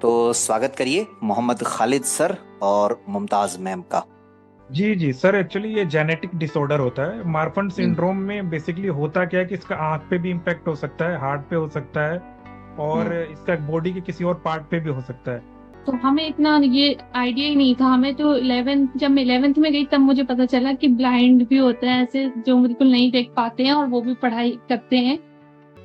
तो स्वागत करिए मोहम्मद खालिद सर और मुमताज मैम का। जी जी सर, एक्चुअली ये जेनेटिक डिसऑर्डर होता है। मार्फन हम्म। सिंड्रोम में बेसिकली होता क्या है कि इसका आंख पे भी इम्पेक्ट हो सकता है, हार्ट पे हो सकता है, और हम्म। इसका बॉडी के किसी और पार्ट पे भी हो सकता है। तो हमें इतना ये आइडिया ही नहीं था। हमें तो 11th, जब मैं 11th में गई तब मुझे पता चला कि ब्लाइंड भी होते हैं ऐसे जो बिल्कुल नहीं देख पाते हैं और वो भी पढ़ाई करते हैं।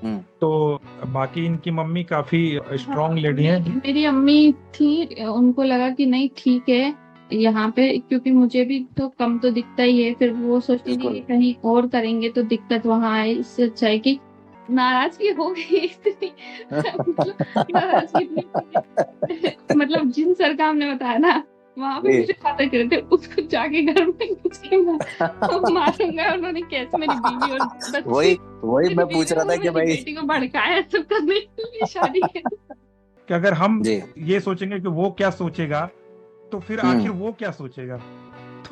हम्म। तो बाकी इनकी मम्मी काफी स्ट्रांग हाँ, लेडी हैं। मेरी अम्मी थी, उनको लगा कि नहीं ठीक है यहाँ पे, क्योंकि मुझे भी तो कम तो दिखता ही है। फिर वो सोचती थी कि बिल्कुल। कहीं और करेंगे तो दिक्कत वहां आए, इससे अच्छा है कि नाराजगी हो गई इतनी। मतलब नाराजगी इतनी मतलब जिन सर का हमने बताया ना, वहां पे जी। मुझे पता कर रहे थे उसको जाके घर में घुस के मारूंगा। उन्होंने कैसे मेरी बीवी और बच्ची, वही वही मेरी मैं पूछ बीवी रहा था और कि मेरी भाई। बेटी को भड़काया सब करने के लिए शादी के। कि अगर हम जी। ये सोचेंगे कि वो क्या सोचेगा, तो फिर आखिर हम्म। वो क्या सोचेगा।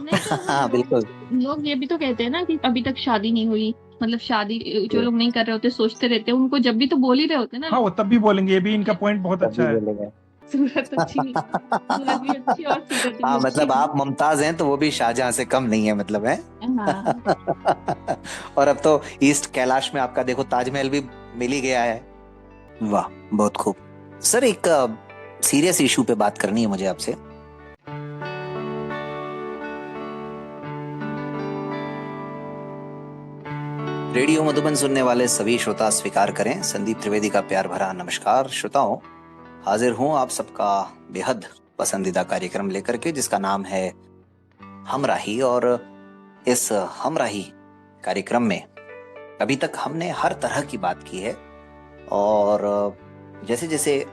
नहीं तो हाँ बिल्कुल। लोग ये भी तो कहते हैं ना कि अभी तक शादी नहीं हुई, मतलब शादी जो जी। लोग नहीं कर रहे होते सोचते रहते हैं, उनको जब भी तो बोल ही रहे होते हैं ना हाँ, लोग। वो तब भी बोलेंगे, ये भी इनका पॉइंट बहुत तब भी अच्छा है। बोलेंगे। सूरत अच्छी नहीं, सूरत भी अच्छी और सीरत भी हाँ अच्छी मतलब नहीं। आप मुमताज हैं तो वो भी शाहजहां से कम नहीं है, मतलब है। हाँ। और अब तो ईस्ट कैलाश में आपका देखो ताजमहल भी मिल ही गया है। वाह, बहुत खूब। सर एक सीरियस इशू पे बात करनी है मुझे आपसे। रेडियो मधुबन सुनने वाले सभी श्रोता स्वीकार करें संदीप त्रिवेदी का प्यार भरा नमस्कार। श्रोताओं, हाजिर हूं आप सबका बेहद पसंदीदा कार्यक्रम लेकर के, जिसका नाम है हमराही। और इस हमराही कार्यक्रम में अभी तक हमने हर तरह की बात की है। और जैसे जैसे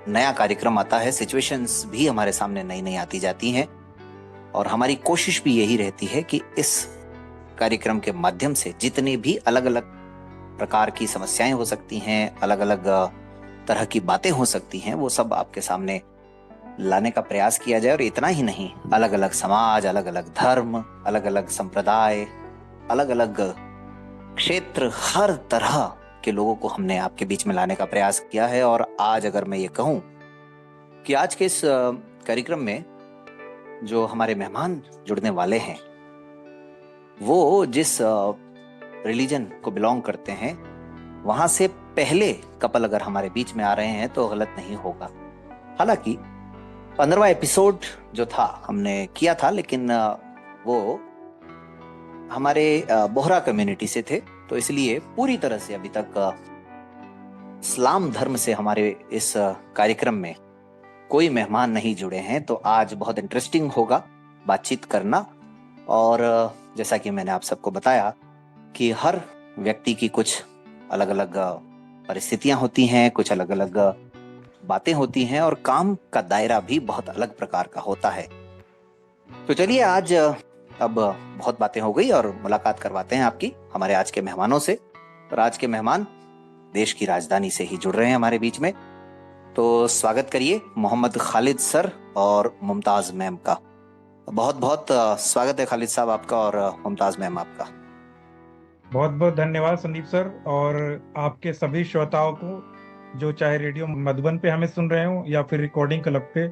नया कार्यक्रम आता है, सिचुएशंस भी हमारे सामने नई नई आती जाती हैं। और हमारी कोशिश भी यही रहती है कि इस कार्यक्रम के माध्यम से जितनी भी अलग अलग प्रकार की समस्याएं हो सकती हैं, अलग अलग तरह की बातें हो सकती हैं, वो सब आपके सामने लाने का प्रयास किया जाए। और इतना ही नहीं, अलग अलग समाज, अलग अलग धर्म, अलग अलग संप्रदाय, अलग अलग क्षेत्र, हर तरह के लोगों को हमने आपके बीच में लाने का प्रयास किया है। और आज अगर मैं ये कहूं कि आज के इस कार्यक्रम में जो हमारे मेहमान जुड़ने वाले हैं, वो जिस रिलीजन को बिलोंग करते हैं, वहां से पहले कपल अगर हमारे बीच में आ रहे हैं तो गलत नहीं होगा। हालांकि 15वां एपिसोड जो था हमने किया था, लेकिन वो हमारे बोहरा कम्युनिटी से थे, तो इसलिए पूरी तरह से अभी तक इस्लाम धर्म से हमारे इस कार्यक्रम में कोई मेहमान नहीं जुड़े हैं। तो आज बहुत इंटरेस्टिंग होगा बातचीत करना। और जैसा कि मैंने आप सबको बताया कि हर व्यक्ति की कुछ अलग अलग परिस्थितियां होती हैं, कुछ अलग अलग बातें होती हैं, और काम का दायरा भी बहुत अलग प्रकार का होता है। तो चलिए आज अब बहुत बातें हो गई और मुलाकात करवाते हैं आपकी हमारे आज के मेहमानों से। और आज के मेहमान देश की राजधानी से ही जुड़ रहे हैं हमारे बीच में। तो स्वागत करिए मोहम्मद खालिद सर और मुमताज मैम का। बहुत बहुत स्वागत है खालिद साहब आपका, और मुमताज मैम आपका। बहुत बहुत धन्यवाद संदीप सर, और आपके सभी श्रोताओं को जो चाहे रेडियो मधुबन पे हमें सुन रहे हो या फिर रिकॉर्डिंग क्लब पे,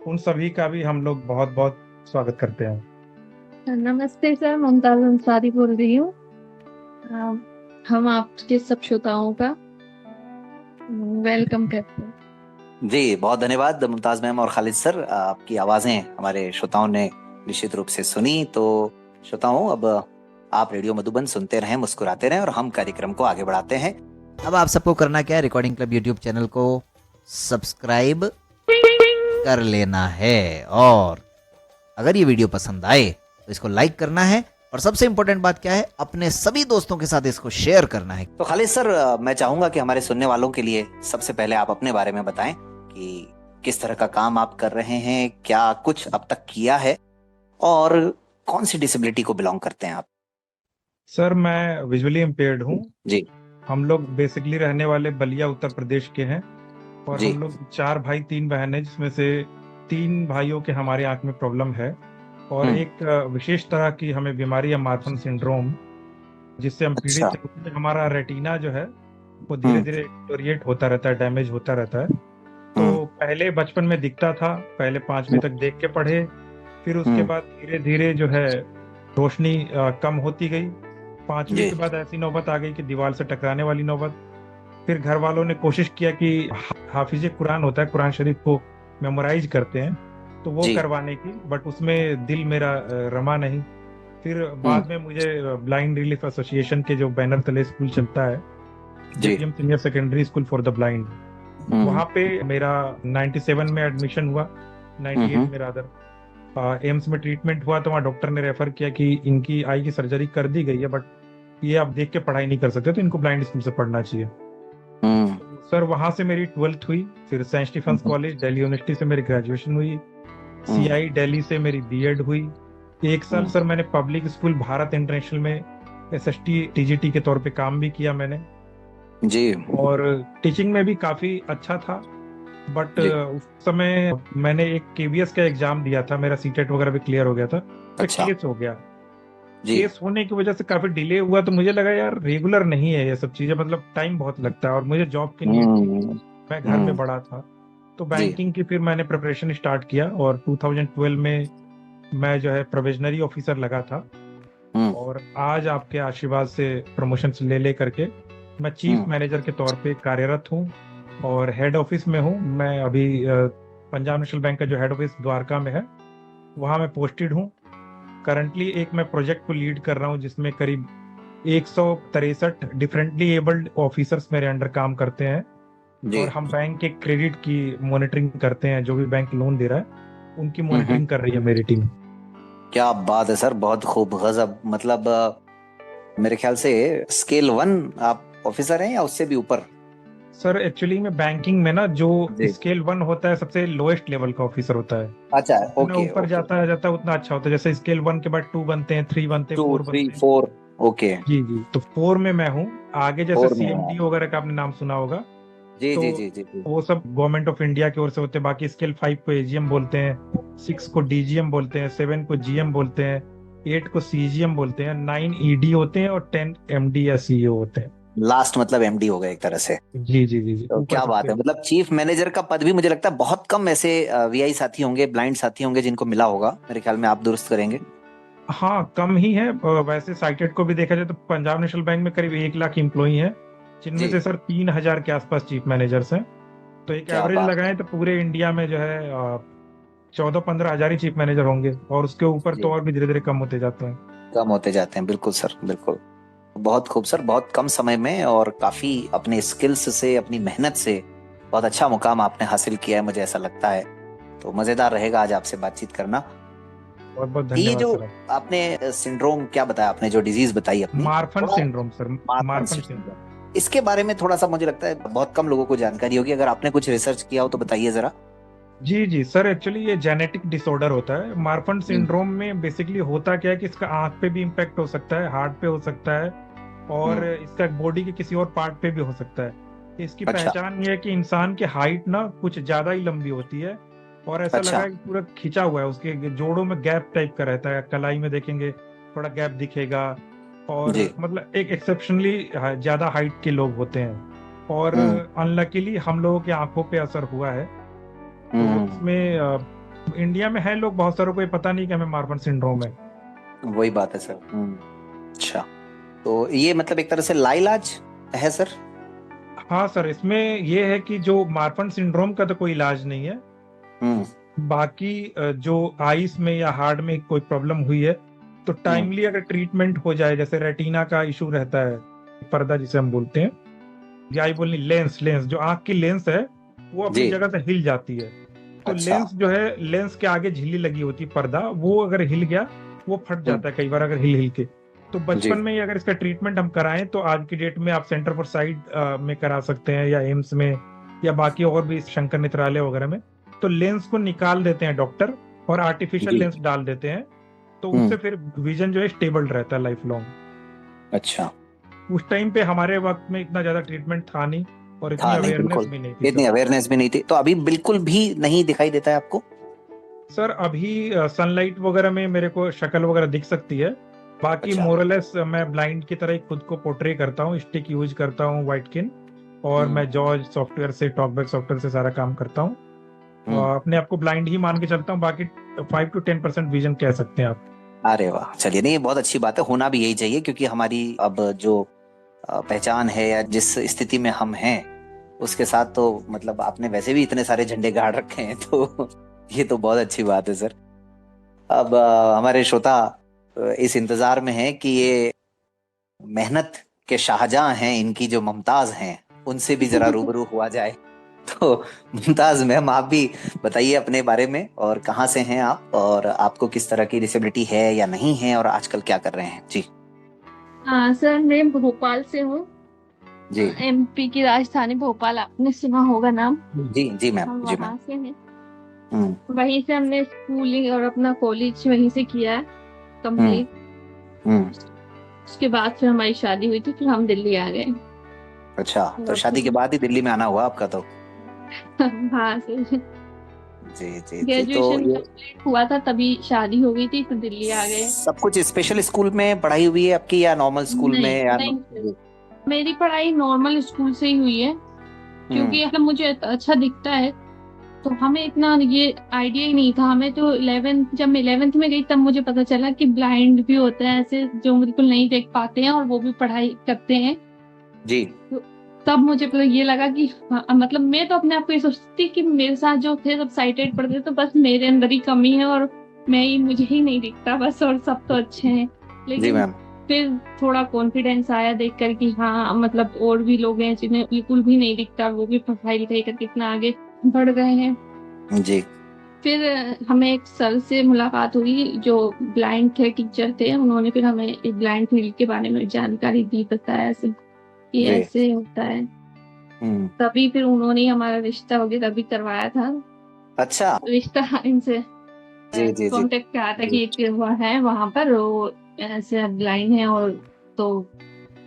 उन सभी का भी हम लोग बहुत बहुत स्वागत करते हैं। नमस्ते सर, मुमताज अंसारी बोल रही हूँ। हम आपके सब श्रोताओं का वेलकम करते हैं। जी बहुत धन्यवाद मुमताज मैम और खालिद सर, आपकी आवाजें हमारे श्रोताओं ने निश्चित रूप से सुनी। तो श्रोताओं, अब आप रेडियो मधुबन सुनते रहें, मुस्कुराते रहें, और हम कार्यक्रम को आगे बढ़ाते हैं। अब आप सबको करना क्या है, रिकॉर्डिंग क्लब यूट्यूब चैनल को सब्सक्राइब कर लेना है, और अगर ये वीडियो पसंद आए तो इसको लाइक करना है, और सबसे इंपॉर्टेंट बात क्या है, अपने सभी दोस्तों के साथ इसको शेयर करना है। तो खालिद सर, मैं चाहूंगा कि हमारे सुनने वालों के लिए सबसे पहले आप अपने बारे में बताएं कि किस तरह का काम आप कर रहे हैं, क्या कुछ अब तक किया है, और कौन सी डिसेबिलिटी को बिलोंग करते हैं आप। सर, मैं विजुअली इम्पेयर्ड हूँ। जी। हम लोग बेसिकली रहने वाले बलिया उत्तर प्रदेश के हैं, और जी। हम लोग 4 भाई 3 बहन हैं, जिसमें से 3 भाइयों के हमारे आंख में प्रॉब्लम है, और एक विशेष तरह की हमें बीमारी है मार्फन सिंड्रोम, जिससे हम अच्छा। पीड़ित हैं। उसमें हमारा रेटिना जो है वो धीरे धीरे डिटोरिएट होता रहता है, डैमेज होता रहता है। तो पहले बचपन में दिखता था, पहले 5वीं तक देख के पढ़े, फिर उसके बाद धीरे धीरे जो है रोशनी कम होती गई। 5वीं जी के बाद ऐसी नौबत आ गई कि दीवार से टकराने वाली नौबत। फिर घर वालों ने कोशिश किया कि हाफिज कुरान होता है, कुरान शरीफ को मेमोराइज करते हैं, तो वो जी करवाने की, बट उसमें दिल मेरा रमा नहीं। फिर बाद में मुझे ब्लाइंड रिलीफ एसोसिएशन के जो बैनर तले स्कूल चलता है, जी JPM senior secondary school for the blind, वहां पे मेरा 97 में एडमिशन हुआ, 98 में रादर। एम्स में ट्रीटमेंट हुआ तो वहाँ डॉक्टर ने रेफर किया कि इनकी आई की सर्जरी कर दी गई है, बट ये आप देख के पढ़ाई नहीं कर सकते, तो इनको ब्लाइंड स्कूल से पढ़ना चाहिए। सर वहां से मेरी 12th हुई, फिर सेंट स्टीफेंस कॉलेज दिल्ली यूनिवर्सिटी से मेरी ग्रेजुएशन हुई, सीआई दिल्ली से मेरी बीएड हुई। एक साल सर मैंने पब्लिक स्कूल भारत इंटरनेशनल में एसएसटी टीजीटी के तौर पे काम भी किया मैंने, जी और टीचिंग में भी काफी अच्छा था। बट जी। उस समय मैंने एक केवीएस का एग्जाम दिया था, मेरा सीटेट वगैरह भी क्लियर हो गया था, तो अच्छा केस हो गया। जी केस होने की वजह से काफी डिले हुआ, तो मुझे लगा यार रेगुलर नहीं है ये सब चीजें, मतलब टाइम बहुत लगता है, और मुझे जॉब की नीड थी, मैं घर में बड़ा था, तो जी बैंकिंग की फिर मैंने प्रिपरेशन स्टार्ट किया, और 2012 में मैं जो है प्रोविजनरी ऑफिसर लगा था, और आज आपके आशीर्वाद से प्रमोशन ले करके मैं चीफ मैनेजर के तौर पे कार्यरत हूँ, और हेड ऑफिस में हूँ मैं अभी। पंजाब नेशनल बैंक का जो हेड ऑफिस द्वारका में है, वहाँ मैं पोस्टेड हूँ। करंटली एक मैं प्रोजेक्ट को लीड कर रहा हूँ, जिसमें करीब 163 डिफरेंटली एबल्ड ऑफिसर्स मेरे अंडर काम करते हैं, जी और हम बैंक के क्रेडिट की मॉनिटरिंग करते हैं, जो भी बैंक लोन दे रहा है उनकी मॉनिटरिंग कर रही है मेरी टीम। क्या बात है सर, बहुत खूब, गजब। मतलब मेरे ख्याल से स्केल 1 आप ऑफिसर हैं या उससे भी ऊपर? सर एक्चुअली में बैंकिंग में ना, जो जी। स्केल 1 होता है सबसे लोएस्ट लेवल का ऑफिसर होता है, अच्छा जितना ओके ऊपर ओके। जाता है उतना अच्छा होता है। जैसे स्केल 1 के बाद 2 बनते हैं, 3 बनते हैं, 2 4 बनते 3 हैं। 4 ओके। जी जी, तो 4 में मैं हूँ। आगे जैसे 4 में सीएमडी है। वगैरह का आपने नाम सुना होगा, जी तो जी जी जी जी। वो सब गवर्नमेंट ऑफ इंडिया की ओर से होते हैं। बाकी स्केल 5 को एजीएम बोलते हैं, 6 को डीजीएम बोलते हैं, 7 को जीएम बोलते हैं, 8 को सीजीएम बोलते हैं, 9 ईडी होते हैं, और 10 एमडी या सीईओ होते हैं। लास्ट मतलब एमडी हो गए एक तरह से। जी जी जी जी, तो ऊपर क्या बात सबसे। है, मतलब चीफ मैनेजर का पद भी मुझे लगता है बहुत कम ऐसे वीआई साथी होंगे, ब्लाइंड साथी होंगे जिनको मिला होगा, मेरे ख्याल में आप दुरुस्त करेंगे। हाँ कम ही है। वैसे साइटेड को भी देखा जाए तो पंजाब नेशनल बैंक में करीब 1 लाख एम्प्लॉई हैं, जिनमें जी। से सर 3000 के आसपास चीफ मैनेजर्स हैं। तो एक क्या एवरेज बात है। लगाएं तो पूरे इंडिया में जो है 14-15 हजार ही चीफ मैनेजर होंगे, और उसके ऊपर जी तो और भी धीरे धीरे कम होते जाते हैं। कम होते जाते हैं, बिल्कुल सर बिल्कुल। बहुत खूब सर, बहुत कम समय में और काफी अपने स्किल्स से, अपनी मेहनत से बहुत अच्छा मुकाम आपने हासिल किया है, मुझे ऐसा लगता है। तो मजेदार रहेगा आज आपसे बातचीत करना। बहुत बहुत ये धन्यवाद जो सर। आपने सिंड्रोम क्या बताया, आपने जो डिजीज बताई अपनी, मार्फन थोड़ा syndrome sir, Marfan Marfan syndrome. Syndrome, इसके बारे में थोड़ा सा मुझे लगता है बहुत कम लोगों को जानकारी होगी। अगर आपने कुछ रिसर्च किया हो तो बताइए जरा। जी जी सर, एक्चुअली ये जेनेटिक डिसऑर्डर होता है। मार्फन सिंड्रोम में बेसिकली होता क्या है कि इसका आंख पे भी इम्पैक्ट हो सकता है, हार्ट पे हो सकता है, और इसका बॉडी के किसी और पार्ट पे भी हो सकता है। इसकी अच्छा पहचान ये है कि इंसान की हाइट ना कुछ ज्यादा ही लंबी होती है, और ऐसा अच्छा। लगा है कि पूरा खिंचा हुआ है, उसके जोड़ों में गैप टाइप का रहता है, कलाई में देखेंगे थोड़ा गैप दिखेगा, और जी मतलब एक एक्सेप्शनली ज्यादा हाइट के लोग होते हैं, और अनलकीली हम लोगों की आंखों पे असर हुआ है। तो इसमें इंडिया में है लोग, बहुत सारों को ये पता नहीं कि हमें मार्फन सिंड्रोम है। वही बात है सर। अच्छा, तो ये मतलब एक तरह से लाइलाज है सर? हाँ सर, इसमें ये है कि जो मार्फन सिंड्रोम का तो कोई इलाज नहीं है। बाकी जो आईज में या हार्ट में कोई प्रॉब्लम हुई है, तो टाइमली अगर ट्रीटमेंट हो जाए, जैसे रेटिना का इशू रहता है, पर्दा जिसे हम बोलते हैं, या आई बोलनी लेंस, जो आंख की लेंस है वो अपनी जी। जगह से हिल जाती है। तो अच्छा। लेंस जो है, लेंस के आगे झिल्ली लगी होती है, पर्दा, वो अगर हिल गया वो फट जाता है कई बार, अगर हिल के। तो बचपन में ही अगर इसका ट्रीटमेंट हम कराएं तो आज की डेट में आप सेंटर फॉर साइट में करा सकते हैं, या एम्स में, या बाकी और भी शंकर नेत्रालय वगैरह में। तो लेंस को निकाल देते हैं डॉक्टर, और आर्टिफिशियल जी। लेंस डाल देते हैं, तो उससे फिर विजन जो है स्टेबल रहता है लाइफ लॉन्ग। अच्छा, उस टाइम पे हमारे वक्त में इतना ज्यादा ट्रीटमेंट था नहीं, और इतनी था नहीं, अवेयरनेस बिल्कुल भी नहीं थी इतनी सर। अवेयरनेस भी नहीं थी। तो अभी बिल्कुल भी नहीं दिखाई देता है आपको? सर अभी सनलाइट वगैरह में मेरे को शक्ल वगैरह दिख सकती है, बाकी अच्छा। मोरलेस मैं ब्लाइंड की तरह ही खुद को पोर्ट्रे करता हूँ, स्टिक यूज करता हूँ, व्हाइट किन, और मैं जॉर्ज सॉफ्टवेयर से, टॉकबैक सॉफ्टवेयर से सारा काम करता हूँ। अपने आप को ब्लाइंड ही मान के चलता हूँ, बाकी 5 to 10% विजन कह सकते हैं आप। अरे वाह, चलिए, नहीं ये बहुत अच्छी बात है, होना भी यही चाहिए, क्योंकि हमारी अब जो पहचान है या जिस स्थिति में हम हैं उसके साथ तो मतलब आपने वैसे भी इतने सारे झंडे गाड़ रखे हैं, तो ये तो बहुत अच्छी बात है सर। अब हमारे श्रोता इस इंतजार में हैं कि ये मेहनत के शाहजहां हैं, इनकी जो मुमताज हैं उनसे भी जरा रूबरू हुआ जाए। तो मुमताज मैम, आप भी बताइए अपने बारे में, और कहाँ से हैं आप, और आपको किस तरह की डिसेबिलिटी है या नहीं है, और आजकल क्या कर रहे हैं जी। हाँ सर, मैं भोपाल से हूँ। जी एमपी की राजधानी भोपाल, आपने सुना होगा नाम। जी जी मैम, हम जी वहाँ मैम। से हैं। हम्म वहीं से हमने स्कूलिंग और अपना कॉलेज वहीं से किया है कंप्लीट। हम्म। उसके बाद फिर हमारी शादी हुई थी, फिर हम दिल्ली आ गए। अच्छा, तो शादी के बाद ही दिल्ली में आना हुआ आपका तो। हाँ सर, जी जी जी। तो ग्रेजुएशन ये कंप्लीट हुआ था तभी शादी हो गई थी, फिर दिल्ली आ गए। सब कुछ स्पेशल स्कूल में पढ़ाई हुई है आपकी, या नॉर्मल स्कूल में, नहीं या नहीं जी। मेरी पढ़ाई नॉर्मल स्कूल से ही हुई है, क्योंकि मतलब मुझे अच्छा दिखता है, तो हमें इतना ये आइडिया ही नहीं था। हमें तो 11th, जब मैं 11th में गई तब मुझे पता चला कि ब्लाइंड भी होते हैं ऐसे, जो बिल्कुल नहीं देख पाते हैं और वो भी पढ़ाई करते हैं। जी तो तब मुझे पता ये लगा कि मतलब मैं तो अपने आप को ये सोचती कि मेरे साथ जो थे सब साइटेड पढ़ते, तो बस मेरे अंदर ही कमी है और मुझे ही नहीं दिखता बस, और सब तो अच्छे हैं। जी लेकिन मैम। फिर थोड़ा कॉन्फिडेंस आया देखकर कि हाँ, मतलब और भी लोग हैं जिन्हें बिल्कुल भी नहीं दिखता, वो भी पढ़ाई लिखाई करके इतना आगे बढ़ गए हैं। जी फिर हमें एक सर से मुलाकात हुई जो ब्लाइंड थे, टीचर थे। उन्होंने फिर हमें एक ब्लाइंड फील्ड के बारे में जानकारी दी, बताया ऐसे कि जी। ऐसे होता है। तभी फिर उन्होंने ही हमारा रिश्ता वगैरह भी करवाया था। अच्छा। रिश्ता इनसे जी जी जी कांटेक्ट करा था जी। कि एक वो है वहां पर, वो ऐसे ब्लाइंड है, और तो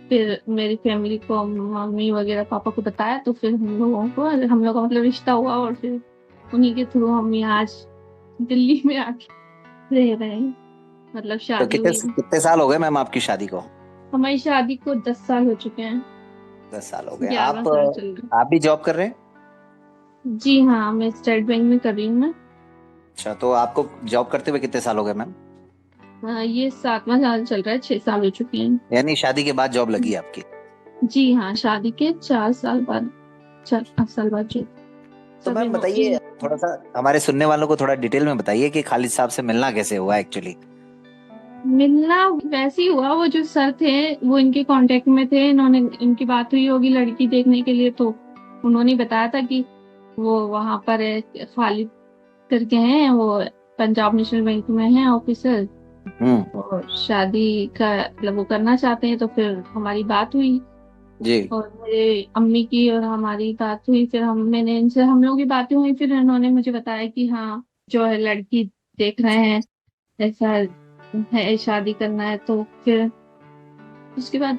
फिर मेरी फैमिली को, मम्मी वगैरह पापा को बताया, तो फिर हम लोग का मतलब रिश्ता हुआ, और फिर उन्हीं के थ्रू हम यहाँ आज दिल्ली में आके रह रहे हैं, मतलब तो शादी कितने हुई। कितने साल हो गए मैम आपकी शादी को? हमारी शादी को 10 साल हो चुके हैं। 10 साल हो गए। 11 साल चल रहे आप भी जॉब कर रहे हैं? हैं। जी हाँ, मैं स्टेट बैंक में कर रही हूँ मैं। अच्छा, तो आपको जॉब करते हुए कितने साल हो गए मैम? ये 7वां साल चल रहा है, 6 साल हो चुके हैं। यानी शादी के बाद जॉब लगी आपकी? जी हाँ, शादी के 4 साल बाद, 4 साल बाद जो तो सभी मैम बताइए, थोड़ा सा हमारे सुनने वालों को थोड़ा डिटेल में बताइए कि खालिद साहब से मिलना कैसे हुआ एक्चुअली। मिलना वैसे ही हुआ। वो जो सर थे वो इनके कांटेक्ट में थे, इन्होंने, इनकी बात हुई होगी लड़की देखने के लिए, तो उन्होंने बताया था कि वो वहां पर है, खालिद करके हैं, वो पंजाब नेशनल बैंक में है ऑफिसर, और शादी का मतलब वो करना चाहते हैं। तो फिर हमारी बात हुई, जी और मेरे अम्मी की और हमारी बात हुई, फिर मैंने इनसे, हम लोगों की बातें हुई, फिर इन्होंने मुझे बताया कि हाँ, जो है लड़की देख रहे हैं, ऐसा है, शादी करना है। तो फिर उसके बाद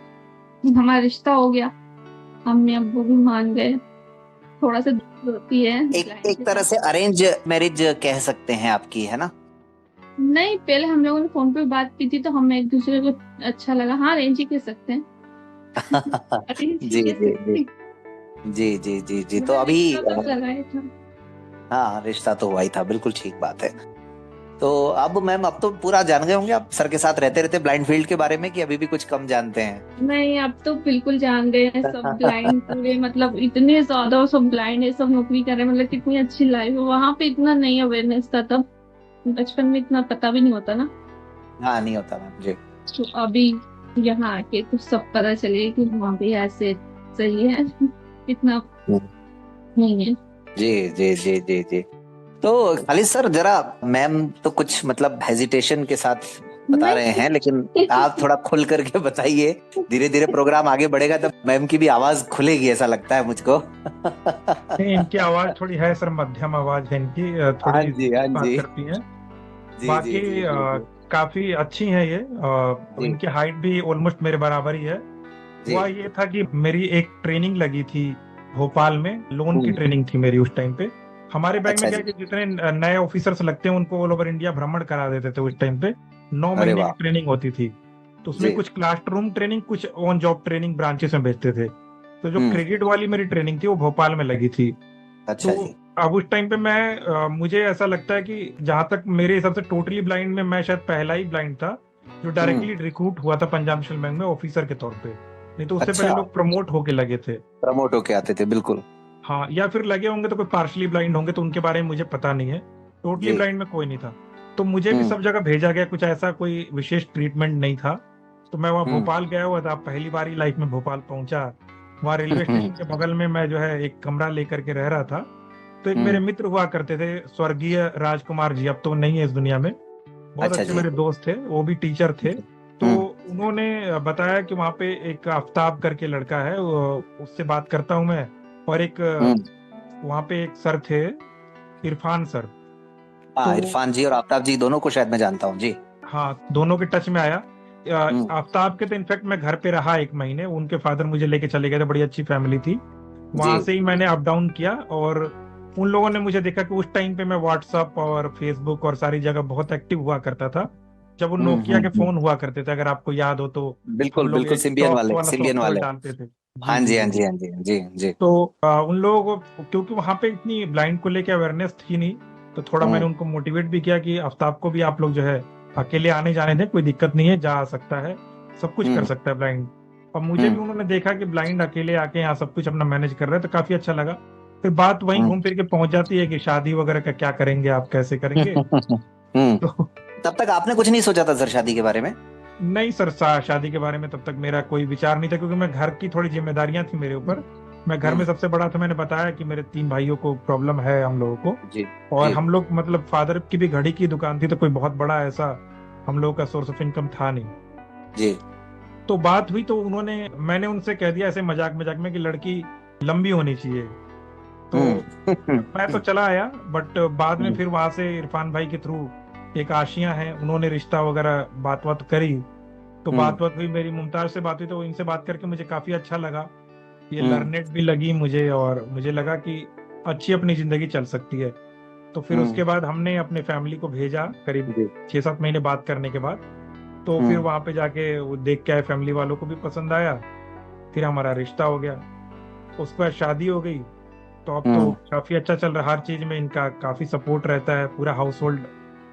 हमारा रिश्ता हो गया, अम्मी अब्बू भी मान गए। थोड़ा सा दिक्कत होती है एक तरह से अरेंज मैरिज कह सकते हैं आपकी, है ना? नहीं, पहले हम लोगों ने फोन पे बात की थी, तो हमें एक दूसरे को अच्छा लगा। हाँ, अरेंज ही कह सकते हैं। अरेंज ही जी कह जी सकते जी हैं। जी जी जी जी। तो मतलब अभी रिश्ता तो लगा ही था। हाँ, रिश्ता तो हुआ ही था, बिल्कुल ठीक बात है। तो अब मैम, अब तो पूरा जान गए होंगे आप सर के साथ रहते रहते ब्लाइंड फील्ड के बारे में, कि अभी भी कुछ कम जानते हैं? नहीं, अब तो बिल्कुल जान गए हैं सब। ब्लाइंड पूरे, मतलब इतने ज्यादा सब ब्लाइंड है, सब नौकरी कर रहे हैं, मतलब कितनी अच्छी लाइफ है वहां पे। इतना नहीं अवेयरनेस था तब, बचपन में इतना पता भी नहीं होता ना। हाँ, नहीं होता मैम जी। तो अभी यहाँ आके तो सब पता चले कि वहाँ पे ऐसे सही है, इतना नहीं है। जी जी जी जी जी। तो खालिद सर, जरा मैम तो कुछ मतलब हेजिटेशन के साथ बता रहे हैं, लेकिन आप थोड़ा खुल करके बताइए। धीरे धीरे प्रोग्राम आगे बढ़ेगा तब मैम की भी आवाज खुलेगी, ऐसा लगता है मुझको। नहीं, इनकी आवाज थोड़ी है सर, मध्यम आवाज है इनकी, हाँ थोड़ी जी, हाँ बात जी करती हैं। जी जी बाकी जी जी जी काफी अच्छी है ये, जी इनकी हाइट भी ऑलमोस्ट मेरे बराबर ही है। जी। हुआ ये था कि मेरी एक ट्रेनिंग लगी थी भोपाल में, लोन की ट्रेनिंग थी मेरी उस टाइम पे। हमारे बैंक में अच्छा क्या है जी। कि जितने नए ऑफिसर्स लगते हैं उनको ऑल ओवर इंडिया भ्रमण करा देते थे उस टाइम पे। 9 अरे महीने की वाह। ट्रेनिंग होती थी, तो उसमें जी। कुछ क्लासरूम ट्रेनिंग, कुछ ऑन जॉब ट्रेनिंग ब्रांचेस में भेजते थे। तो जो हम्म। क्रेडिट वाली मेरी ट्रेनिंग थी वो भोपाल में लगी थी। अच्छा तो जी। अब उस टाइम पे मुझे ऐसा लगता है कि जहां तक मेरे हिसाब से टोटली ब्लाइंड में मैं शायद पहला ही ब्लाइंड था जो डायरेक्टली रिक्रूट हुआ था पंजाब नेशनल बैंक में ऑफिसर के तौर पे। नहीं तो उससे अच्छा। पहले लोग प्रमोट होके लगे थे। प्रमोट होके आते थे, बिल्कुल। हाँ, या फिर लगे होंगे तो कोई पार्शली ब्लाइंड होंगे, तो उनके बारे में मुझे पता नहीं है। टोटली जी। ब्लाइंड में कोई नहीं था, तो मुझे भी सब जगह भेजा गया, कुछ ऐसा कोई विशेष ट्रीटमेंट नहीं था। तो मैं वहाँ भोपाल गया हुआ था, पहली बार ही लाइफ में भोपाल पहुंचा। वहाँ रेलवे स्टेशन के बगल में मैं जो है एक कमरा लेकर के रह रहा था। तो एक मेरे मित्र हुआ करते थे, स्वर्गीय राजकुमार जी, अब तो नहीं है इस दुनिया में, बहुत अच्छा अच्छे जी। मेरे दोस्त थे, वो भी टीचर थे। तो उन्होंने बताया कि वहाँ पे एक आफ्ताब करके लड़का है, उससे बात करता हूँ मैं। और एक वहाँ पे एक सर थे, इरफान सर। हाँ, तो इरफान जी और आफ्ताब जी दोनों को शायद मैं जानता हूँ जी। हाँ, दोनों के टच में आया। आफ्ताब के तो इनफैक्ट मैं घर पे रहा 1 महीने, उनके फादर मुझे लेके चले गए थे, बड़ी अच्छी फैमिली थी। वहां जी। से ही मैंने अप डाउन किया, और उन लोगों ने मुझे देखा कि उस टाइम पे मैं व्हाट्सएप और फेसबुक और सारी जगह बहुत एक्टिव हुआ करता था, जब वो नोकिया के फोन हुआ करते थे, अगर आपको याद हो तो। हम बिल्कुल लोग बिल्कुल, एक सिम्बियन टॉक्स वाले, वाला सिम्बियन सॉफ्टवेयर वाले। डालते थे। हाँ जी जी जी, हाँ जी जी, जी। हाँ जी, जी जी। तो उन लोगों को, क्योंकि वहां पे इतनी ब्लाइंड को लेके अवेयरनेस थी नहीं, तो थोड़ा मैंने उनको मोटिवेट भी किया कि आफ्ताब को भी आप लोग जो है अकेले आने जाने दें, कोई दिक्कत नहीं है, जा आ सकता है, सब कुछ कर सकता है ब्लाइंड। और मुझे भी उन्होंने देखा कि ब्लाइंड अकेले आके यहाँ सब कुछ अपना मैनेज कर रहे हैं, तो काफी अच्छा लगा। फिर बात वहीं घूम फिर के पहुंच जाती है कि शादी वगैरह का क्या करेंगे, आप कैसे करेंगे। तो तब तक आपने कुछ नहीं सोचा था सर शादी के बारे में? नहीं सर, शादी के बारे में तब तक मेरा कोई विचार नहीं था, क्योंकि मैं घर की थोड़ी जिम्मेदारियां थी मेरे ऊपर। मैं घर में सबसे बड़ा था, मैंने बताया कि मेरे 3 भाइयों को प्रॉब्लम है, हम लोगों को। जी और जी हम लोग मतलब फादर की भी घड़ी की दुकान थी, तो कोई बहुत बड़ा ऐसा हम लोगों का सोर्स ऑफ इनकम था नहीं। जी। तो बात हुई, तो मैंने उनसे कह दिया ऐसे मजाक मजाक में कि लड़की लंबी होनी चाहिए। तो मैं तो चला आया, बट बाद में फिर वहां से इरफान भाई के थ्रू एक आशियां हैं, उन्होंने रिश्ता वगैरह बात बात करी। तो बात बात हुई, मेरी मुमताज से बात हुई, तो इनसे बात करके मुझे काफी अच्छा लगा। ये लर्नेड भी लगी मुझे, और मुझे लगा कि अच्छी अपनी जिंदगी चल सकती है। तो फिर उसके बाद हमने अपने फैमिली को भेजा, करीब 6-7 महीने बात करने के बाद। तो फिर वहां पे जाके वो देख के आए, फैमिली वालों को भी पसंद आया, फिर हमारा रिश्ता हो गया, उसके बाद शादी हो गई। तो अब तो काफी अच्छा चल रहा, हर चीज में इनका काफी सपोर्ट रहता है, पूरा हाउस होल्ड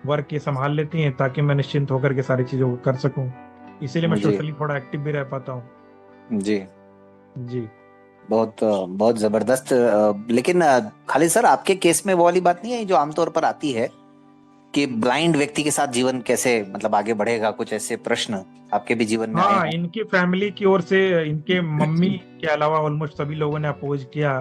वर्क ये संभाल लेती हैं, ताकि मैं निश्चिंत होकर के सारी चीजों को कर सकूं। इसीलिए मैं जी सोशली थोड़ा एक्टिव भी रह पाता हूँ। जी। जी। बहुत बहुत जबरदस्त। लेकिन खालिद सर, आपके केस में वो वाली बात नहीं है जो आमतौर पर आती है कि ब्लाइंड व्यक्ति के साथ जीवन कैसे मतलब आगे बढ़ेगा, कुछ ऐसे प्रश्न आपके भी जीवन में आए हाँ, हों? इनकी फैमिली की ओर से, इनके मम्मी के अलावा ऑलमोस्ट सभी लोगों ने अपोज किया।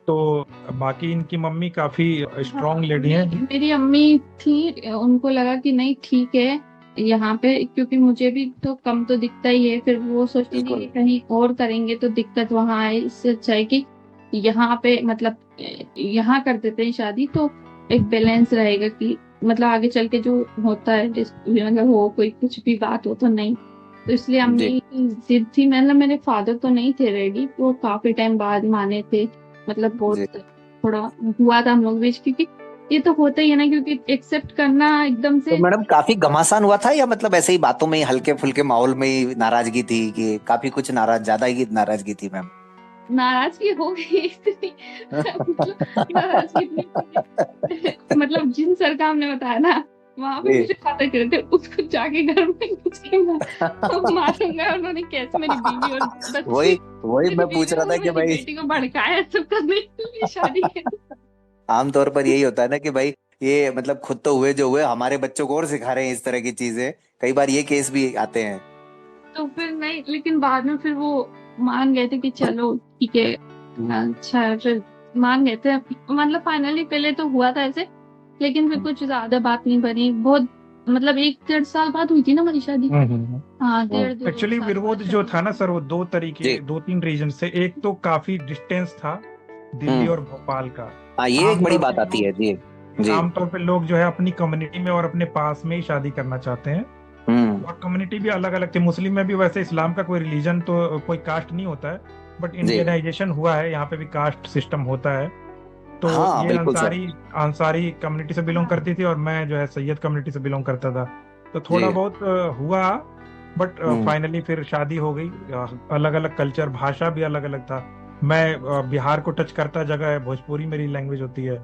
तो बाकी इनकी मम्मी काफी स्ट्रांग लेडी है। मेरी अम्मी थी, उनको लगा कि नहीं ठीक है यहाँ पे, क्योंकि मुझे भी तो कम तो दिखता ही है, फिर वो सोचती थी कि कहीं और करेंगे तो दिक्कत वहां आए, इससे अच्छा है कि यहाँ पे मतलब यहाँ कर देते हैं शादी, तो एक बैलेंस रहेगा कि मतलब आगे चल के जो होता है मतलब हो कोई कुछ भी बात हो तो नहीं। तो इसलिए अम्मी की जिद थी, मतलब मेरे फादर तो नहीं थे रेडी, वो काफी टाइम बाद माने थे, मतलब बहुत थोड़ा हुआ था हम लोग बीच, क्योंकि ये तो होता ही है ना, क्योंकि एक्सेप्ट करना एकदम से। तो मैडम काफी घमासान हुआ था, या मतलब ऐसे ही बातों में ही हल्के फुल्के माहौल में ही नाराजगी थी, कि काफी कुछ ज्यादा ही नाराजगी थी मैम? नाराजगी हो गई इतनी मतलब नाराजगी इतनी मतलब जिन सर का हमने बताया ना, वहां पे मुझे पता कर थे, उसको जाके घर में घुस के मारूंगा। उन्होंने कैसे मेरी बीवी और बच्ची, वही मैं पूछ रहा था कि भाई बेटी को भड़काया सब करने के लिए शादी के। आमतौर पर यही होता है ना कि भाई ये मतलब खुद तो हुए जो हुए, हमारे बच्चों को और सिखा रहे हैं इस तरह की चीजें, कई बार ये केस भी आते हैं। तो फिर नहीं, लेकिन बाद में फिर वो मान गए थे कि चलो ठीक है, अच्छा है, फिर मान गए थे। मतलब फाइनली पहले तो हुआ था ऐसे, लेकिन फिर कुछ ज्यादा बात नहीं बनी, बहुत मतलब 1-1.5 साल बाद हुई थी ना हमारी शादी। हाँ, 1.5-2 एक्चुअली साल विरोध बाद जो शादी। था ना सर, वो 2-3 रीजन से, एक तो काफी डिस्टेंस था दिल्ली और भोपाल का। हाँ, ये एक बड़ी आमतौर बात पे आती है जी। जी। आमतौर पे लोग जो है अपनी कम्युनिटी में और अपने पास में ही शादी करना चाहते हैं, और कम्युनिटी भी अलग अलग थी। मुस्लिम में भी वैसे इस्लाम का कोई रिलीजन तो कोई कास्ट नहीं होता है, बट इंडियनाइजेशन हुआ है, यहाँ पे भी कास्ट सिस्टम होता है। तो हाँ, ये बिल्कुल सर। अंसारी कम्युनिटी से बिलोंग करती थी, और मैं जो है सैयद कम्युनिटी से बिलोंग करता था। तो थोड़ा जी। बहुत हुआ, बट फाइनली फिर शादी हो गई। अलग अलग कल्चर, भाषा भी अलग अलग था। मैं बिहार को टच करता जगह है, भोजपुरी मेरी लैंग्वेज होती है,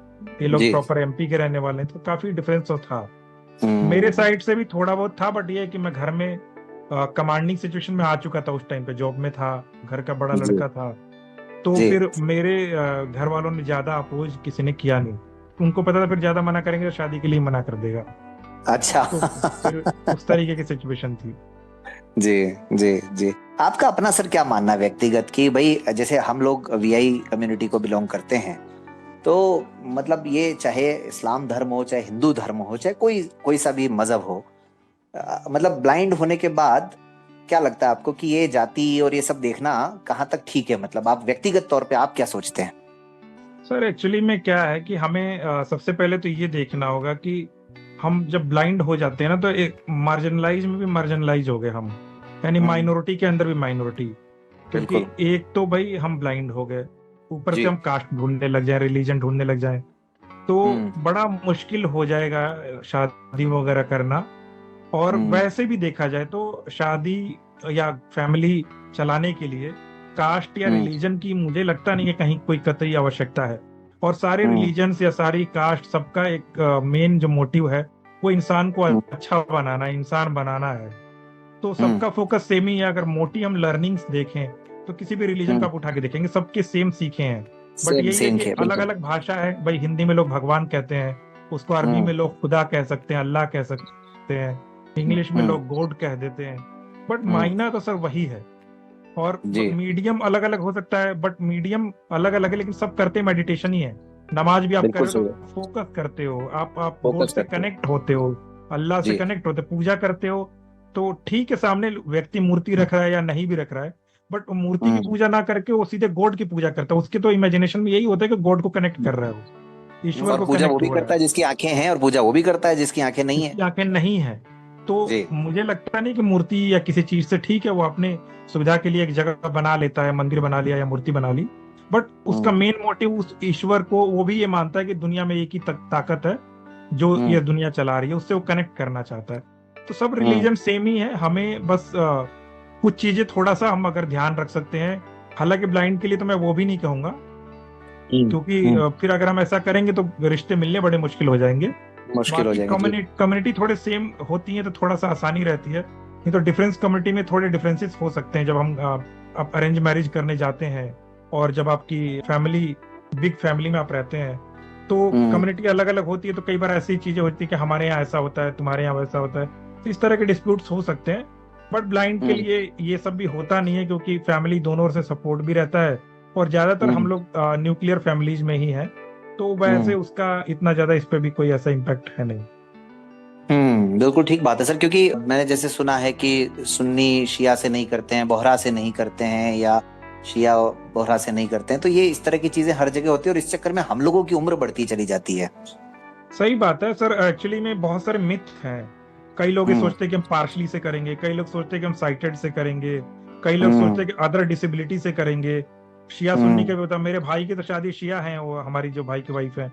ये लोग जी। प्रॉपर एमपी के रहने वाले हैं, तो काफी डिफरेंस तो था। हम्म, मेरे साइड से भी थोड़ा बहुत था, बट ये है कि मैं घर में कमांडिंग सिचुएशन में आ चुका था, उस टाइम पे जॉब में था, घर का बड़ा जी लड़का था। तो जी। फिर मेरे घर वालों ने ज्यादा अपोज किसी ने किया नहीं, उनको पता था फिर ज्यादा मना करेंगे तो शादी के लिए मना कर देगा, अच्छा। तो फिर उस तरीके की सिचुएशन थी। जी जी जी। आपका अपना सर क्या मानना है व्यक्तिगत कि भाई जैसे हम लोग वीआई कम्युनिटी को बिलोंग करते हैं, तो मतलब ये चाहे इस्लाम धर्म हो, चाहे हिंदू धर्म हो, चाहे कोई कोई सा भी मजहब हो, मतलब ब्लाइंड होने के बाद क्या लगता है आपको कि ये जाति और ये सब देखना कहाँ तक ठीक है? मतलब आप व्यक्तिगत तौर पे आप क्या सोचते हैं? सर एक्चुअली में क्या है कि हमें सबसे पहले तो ये देखना होगा कि हम जब ब्लाइंड हो जाते हैं ना, तो एक मार्जिनलाइज में भी मार्जिनलाइज हो गए हम, यानी माइनॉरिटी के अंदर भी माइनॉरिटी। क्योंकि बिल्कुल। एक तो भाई हम ब्लाइंड हो गए, ऊपर से जी। हम कास्ट ढूंढने लग जाए, रिलीजन ढूंढने लग जाए, तो हम्म बड़ा मुश्किल हो जाएगा शादी वगैरह करना। और हम्म वैसे भी देखा जाए तो शादी या फैमिली चलाने के लिए कास्ट या हम्म रिलीजन की मुझे लगता नहीं कि कहीं कोई कतई आवश्यकता है। और सारे हम्म रिलीजन्स या सारी कास्ट, सबका एक मेन जो मोटिव है वो इंसान को हम्म अच्छा बनाना, इंसान बनाना है। तो हम्म सबका फोकस सेम ही है। अगर मोटी हम लर्निंग्स देखें तो किसी भी रिलीजन का हम्म। आप उठा के देखेंगे, सबके सेम सीखे हैं। बट सेम यही है सेम कि खे अलग बिल्कुल। अलग भाषा है भाई, हिंदी में लोग भगवान कहते हैं, उसको अरबी हम्म में लोग खुदा कह सकते हैं, अल्लाह कह सकते हैं, इंग्लिश में हम्म लोग गॉड कह देते हैं। बट हम्म। मायना तो सर वही है। और जी। मीडियम अलग अलग हो सकता है, बट मीडियम अलग अलग है, लेकिन सब करते मेडिटेशन ही है। नमाज भी आप कर बिल्कुल रहे हो सही है। तो फोकस करते हो, आप गॉड फोकस से करते हैं। कनेक्ट होते हो, अल्लाह से जी। कनेक्ट होते हो, पूजा करते हो। तो ठीक है, सामने व्यक्ति मूर्ति रख रहा है या नहीं भी रख रहा है, बट मूर्ति की हम्म। पूजा ना करके वो सीधे गॉड की पूजा करता है। उसके तो इमेजिनेशन में यही होता है कि गॉड को कनेक्ट कर रहा है, वो ईश्वर और को पूजा वो कनेक्ट भी हो रहा करता है, है जिसकी आंखें हैं, और पूजा वो भी करता है जिसकी आंखें नहीं है। जिसकी आंखें नहीं है। तो जी। मुझे लगता नहीं कि मूर्ति या किसी चीज से, ठीक है वो अपने सुविधा के लिए एक जगह बना लेता है, मंदिर बना लिया या मूर्ति बना ली, बट उसका हम्म मेन मोटिव उस ईश्वर को, वो भी ये मानता है कि दुनिया में एक ही ताकत है जो हम्म ये दुनिया चला रही है, उससे वो कनेक्ट करना चाहता है। तो सब हम्म रिलीजन सेम ही है। हमें बस कुछ चीजें थोड़ा सा हम अगर ध्यान रख सकते हैं, हालांकि ब्लाइंड के लिए तो मैं वो भी नहीं कहूंगा, क्योंकि हम्म। फिर अगर हम ऐसा करेंगे तो रिश्ते मिलने बड़े मुश्किल हो जाएंगे। मुश्किल हो बाकी जाएंगे जी। कम्युनिटी थोड़े सेम होती है तो थोड़ा सा आसानी रहती है, नहीं तो डिफरेंस कम्युनिटी में थोड़े डिफरेंसेस हो सकते हैं। जब हम आप अरेंज मैरिज करने जाते हैं, और जब आपकी फैमिली बिग फैमिली में आप रहते हैं, तो हम्म कम्युनिटी अलग अलग होती है, तो कई बार ऐसी चीजें होती है कि हमारे यहाँ ऐसा होता है, तुम्हारे यहाँ वैसा होता है, तो इस तरह के डिस्प्यूट्स हो सकते हैं। बट ब्लाइंड के हम्म लिए ये सब भी होता नहीं है, क्योंकि फैमिली दोनों ओर से सपोर्ट भी रहता है, और ज्यादातर हम हम्म लोग न्यूक्लियर फैमिलीज में ही है, तो वैसे हम्म उसका इतना ज्यादा इस पे भी कोई ऐसा इम्पैक्ट है नहीं। बिल्कुल ठीक बात है सर, क्योंकि मैंने जैसे सुना है कि सुन्नी शिया से नहीं करते हैं, बोहरा से नहीं करते हैं, या शिया बोहरा से नहीं करते हैं, तो ये इस तरह की चीजें हर जगह होती है, और इस चक्कर में हम लोगों की उम्र बढ़ती चली जाती है। सही बात है सर। एक्चुअली में बहुत सारे मिथ हैं। कई लोग ये हम्म सोचते हैं कि हम पार्शली से करेंगे, कई लोग सोचते हैं कि हम साइटेड से करेंगे, कई लोग हम्म सोचते हैं कि अदर डिसेबिलिटी से करेंगे। शिया सुन्नी हम्म का भी होता है, मेरे भाई की तो शादी शिया है, वो हमारी जो भाई की वाइफ है।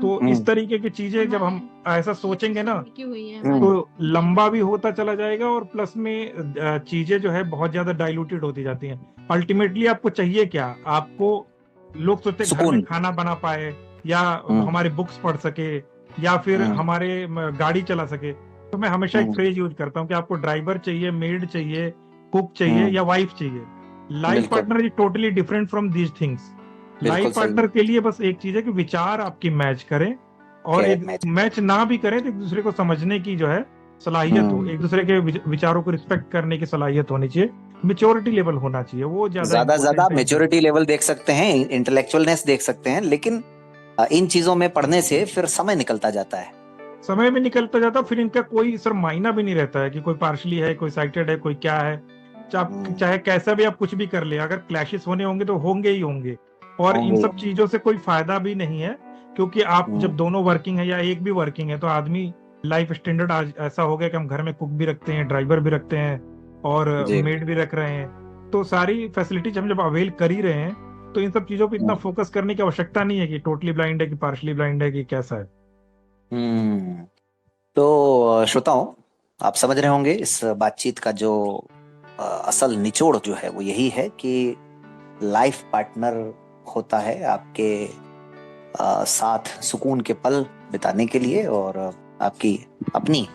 तो इस हम्म तरीके की चीजें जब हम ऐसा सोचेंगे ना, की हुई है हम्म तो लंबा भी होता चला जाएगा, और प्लस में चीजें जो है बहुत ज्यादा डाइल्यूटेड होती जाती हैं। अल्टीमेटली आपको चाहिए क्या? आपको, लोग सोचते हैं घर में सुकून। खाना बना पाए, या हम्म हमारे बुक्स पढ़ सके, या फिर हम्म हमारे गाड़ी चला सके। तो मैं हमेशा एक हम्म फ्रेज यूज करता हूँ कि आपको ड्राइवर चाहिए, मेड चाहिए, कुक चाहिए, हम्म, या वाइफ चाहिए। लाइफ बिल्कुल। Partner is totally different from these things. बिल्कुल लाइफ सही पार्टनर के लिए बस एक चीज है कि विचार आपकी मैच करें, और है एक मैच। मैच ना भी करें तो एक दूसरे को समझने की जो है सलाहियत हो, हम्म एक दूसरे के विचारों को रिस्पेक्ट करने की सलाहियत होनी चाहिए, मेच्योरिटी लेवल होना चाहिए, वो ज्यादा ज्यादा ज्यादा इंपॉर्टेंट है इन सब। मेच्योरिटी लेवल देख सकते हैं, इंटेलेक्चुअलनेस देख सकते हैं, लेकिन इन चीजों में पढ़ने से फिर समय निकलता जाता है। समय भी निकलता जाता, फिर इनका कोई सर मायना भी नहीं रहता है कि कोई पार्शली है, कोई साइटेड है, कोई क्या है। हम्म, चाहे कैसा भी आप कुछ भी कर ले, अगर क्लैशेस होने होंगे तो होंगे ही होंगे। और इन होंगे। सब चीजों से कोई फायदा भी नहीं है, क्योंकि आप हम्म जब दोनों वर्किंग है या एक भी वर्किंग है, तो आदमी लाइफ स्टैंडर्ड आज ऐसा हो गया कि हम घर में कुक भी रखते हैं, ड्राइवर भी रखते हैं, और जी। मेड भी रख रहे हैं। तो सारी फैसिलिटीज हम जब अवेल कर ही रहे हैं, तो इन सब चीजों पे इतना हम्म फोकस करने की आवश्यकता नहीं है कि टोटली ब्लाइंड है कि पार्शली ब्लाइंड है कि कैसा है। हम्म। तो श्रोताओं, आप समझ रहे होंगे इस बातचीत का जो असल निचोड़ जो है वो यही है कि लाइफ पार्टनर होता है आपके साथ सुकून के पल बिताने के लिए और आपकी अपनी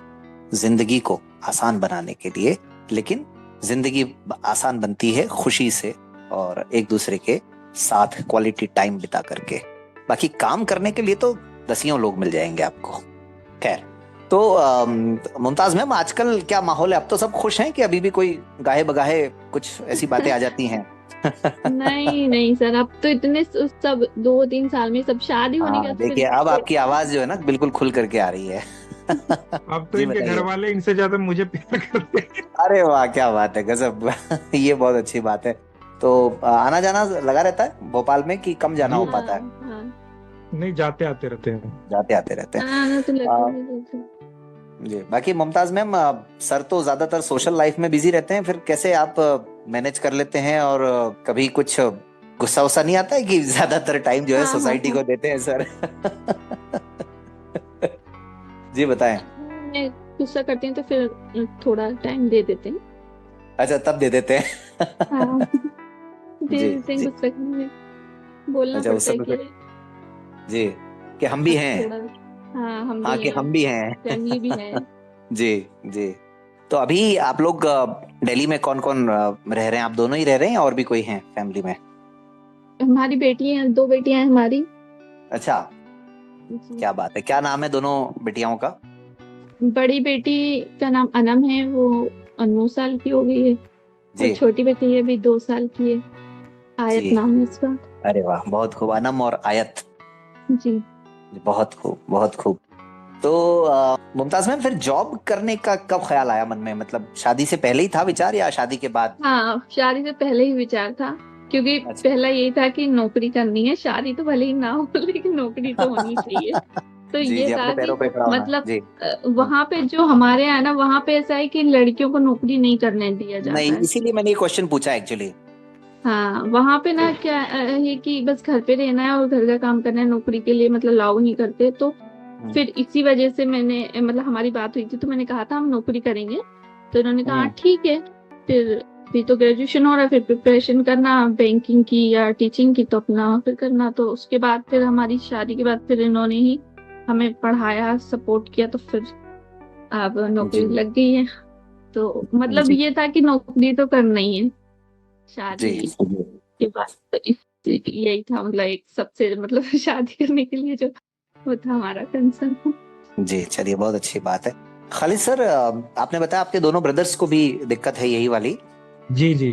जिंदगी को आसान बनाने के लिए। लेकिन जिंदगी आसान बनती है खुशी से और एक दूसरे के साथ क्वालिटी टाइम बिता करके। बाकी काम करने के लिए तो दसियों लोग मिल जाएंगे आपको। खैर, तो मुमताज मैम, आजकल क्या माहौल है? अब तो सब खुश हैं कि अभी भी कोई गाहे बगाहे कुछ ऐसी बातें आ जाती हैं? नहीं नहीं सर, अब तो इतने सब 2-3 साल में सब शादी होने के बाद देखिए, अब आपकी आवाज जो है ना बिल्कुल खुल करके आ रही है। अब तो जी इनके घर बताइए। वाले इनसे ज्यादा मुझे प्यार करते हैं। अरे वाह, क्या बात है, गजब। ये बहुत अच्छी बात है। तो आना जाना लगा रहता है भोपाल में कि कम जाना जी। हो पाता है? हाँ, नहीं, जाते आते रहते हैं। जाते आते रहते हैं। आना तो लगता आ, ही रहता है। जी। बाकी मुमताज मैम, सर तो ज्यादातर सोशल लाइफ में बिजी रहते हैं, फिर कैसे आप मैनेज कर लेते हैं? और कभी कुछ गुस्सा वुस्सा नहीं आता है कि ज्यादातर टाइम जो है हाँ हाँ सोसाइटी को हाँ, देते हैं सर? जी बताएं। मैं गुस्सा करती हूँ तो फिर थोड़ा टाइम दे देते हैं। अच्छा, तब दे देते हैं। हाँ, दे जी देते हैं जी। गुस्सा करने में। बोलना अच्छा, उस पड़ता है समय कि पे जी, कि हम भी अब हैं। थोड़ा, हाँ हम हाँ, भी कि हैं, हम भी हैं। फैमिली भी है। जी जी। तो अभी आप लोग दिल्ली में कौन कौन रह रहे हैं? आप दोनों ही रह रहे हैं और भी कोई हैं फैमिली में? हमारी बेटी है, 2 बेटियां हैं हमारी। अच्छा, जी। क्या बात है। क्या नाम है दोनों बेटियों का? बड़ी बेटी का नाम अनम है, वो 9 साल की हो गई है। और जी छोटी बेटी है, भी 2 साल की है। आयत जी। नाम है उसका। अरे वाह, बहुत खूब। अनम और आयत। जी। बहुत खूब, बहुत खूब। तो मुमताज मैम, फिर जॉब करने का कब ख्याल आया मन में? मतलब शादी से पहले ही था विचार या शादी के बाद? हाँ, शादी से पहले ही विचार था, क्योंकि अच्छा। पहला यही था कि नौकरी करनी है, शादी तो भले ही ना हो लेकिन नौकरी तो होनी चाहिए। तो जी ये जी, था अपने कि पैरों पे खड़ा होना मतलब जी। वहां पे जो हमारे यहाँ ना, वहां पे ऐसा है कि लड़कियों को नौकरी नहीं करने दिया जाता नहीं, है। इसीलिए मैंने ये क्वेश्चन पूछा एक्चुअली। हाँ, वहां पे ना जी। क्या है कि बस घर पे रहना है और घर का काम करना है, नौकरी के लिए मतलब अलाउ नहीं करते। तो हम्म फिर इसी वजह से मैंने मतलब हमारी बात हुई थी, तो मैंने कहा था हम नौकरी करेंगे। तो इन्होंने कहा हम्म ठीक है। फिर तो ग्रेजुएशन हो रहा है, फिर प्रिपरेशन करना बैंकिंग की या टीचिंग की, तो अपना फिर करना। तो उसके बाद फिर हमारी शादी के बाद फिर इन्होंने ही हमें पढ़ाया, सपोर्ट किया, तो फिर अब जी नौकरी लग गई है। तो मतलब जी ये था कि नौकरी तो करना ही है जी शादी जी के बाद। तो यही था मतलब एक सबसे मतलब शादी करने के लिए जो वो था हमारा कंसर्न। जी। चलिए, बहुत अच्छी बात है। खालिद सर, आपने बताया आपके दोनों ब्रदर्स को भी दिक्कत है यही वाली। जी जी।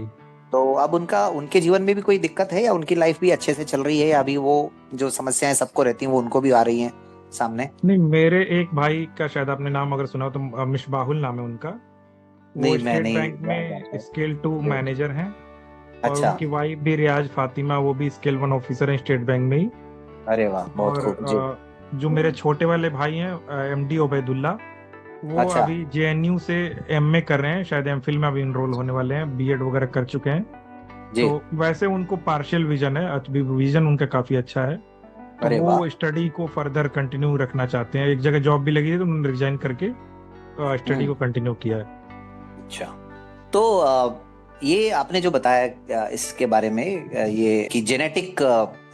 तो अब उनके जीवन में भी कोई दिक्कत है या उनकी लाइफ भी अच्छे से चल रही है, या अभी वो जो समस्याएं सबको रहती हैं वो उनको भी आ रही हैं सामने? नहीं, मेरे एक भाई का शायद आपने नाम अगर सुना हो तो मिसबाहुल नाम है उनका। वो नहीं, मैं स्टेट नहीं बैंक में जानता। स्केल 2 जी। मैनेजर हैं। और अच्छा। उनकी वाइफ भी रियाज फातिमा, वो भी स्केल 1 ऑफिसर हैं स्टेट बैंक में ही। अरे वाह, बहुत और खूब। जी। जो मेरे छोटे वाले भाई हैं एमडी ओबैदुल्ला, वो अच्छा। अभी जेएनयू से एमए कर रहे हैं, शायद एमफिल में अभी इनरोल होने वाले हैं, बीएड वगैरह कर चुके हैं। जी। तो वैसे उनको पार्शियल विजन है, अभी विजन उनका काफी अच्छा है। तो अरे वाह। वो स्टडी को फर्दर कंटिन्यू रखना चाहते हैं। एक जगह जॉब भी लगी है तो उन्होंने रिजाइन करके स्टडी को कंटिन्यू किया है। अच्छा। तो ये आपने जो बताया इसके बारे में, ये कि जेनेटिक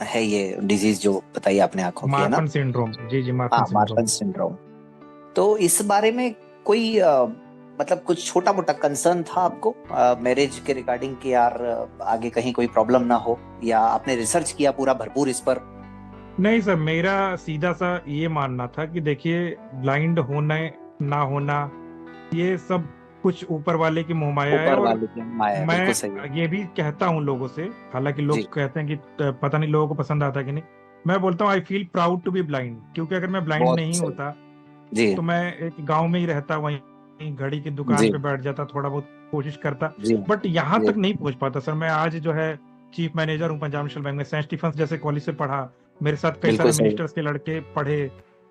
है ये डिजीज जो बताई आपने आंखों की, है ना? मार्फन सिंड्रोम, जी जी, हाँ, मार्फन मार्फन सिंड्रोम। सिंड्रोम। तो इस बारे में कोई मतलब कुछ छोटा मोटा कंसर्न था आपको मैरिज के रिगार्डिंग कि यार आगे कहीं कोई प्रॉब्लम ना हो, या आपने रिसर्च किया पूरा भरपूर इस पर? नहीं सर, मेरा सीधा सा ये मानना था कि देखिए, ब्लाइंड होना ना होना ये सब कुछ ऊपर वाले की मोहमाया है। ऊपर और वाले की माया है, बिल्कुल सही है। मैं ये भी कहता हूँ लोगों से, हालांकि जी लोग कहते हैं कि पता नहीं लोगों को पसंद आता कि नहीं। मैं बोलता हूँ I feel proud to be blind, क्योंकि अगर मैं ब्लाइंड बहुत नहीं सही। होता जी तो मैं एक गांव में ही रहता, वहीं घड़ी की दुकान जी पे बैठ जाता, थोड़ा बहुत कोशिश करता। जी बट यहाँ जी। तक नहीं पहुंच पाता सर। मैं आज जो है चीफ मैनेजर हूँ पंजाब नेशनल बैंक में, सेंट स्टीफेंस जैसे कॉलेज से पढ़ा। मेरे साथ कई बिल्कुल सारे सही। मिनिस्टर्स के लड़के पढ़े,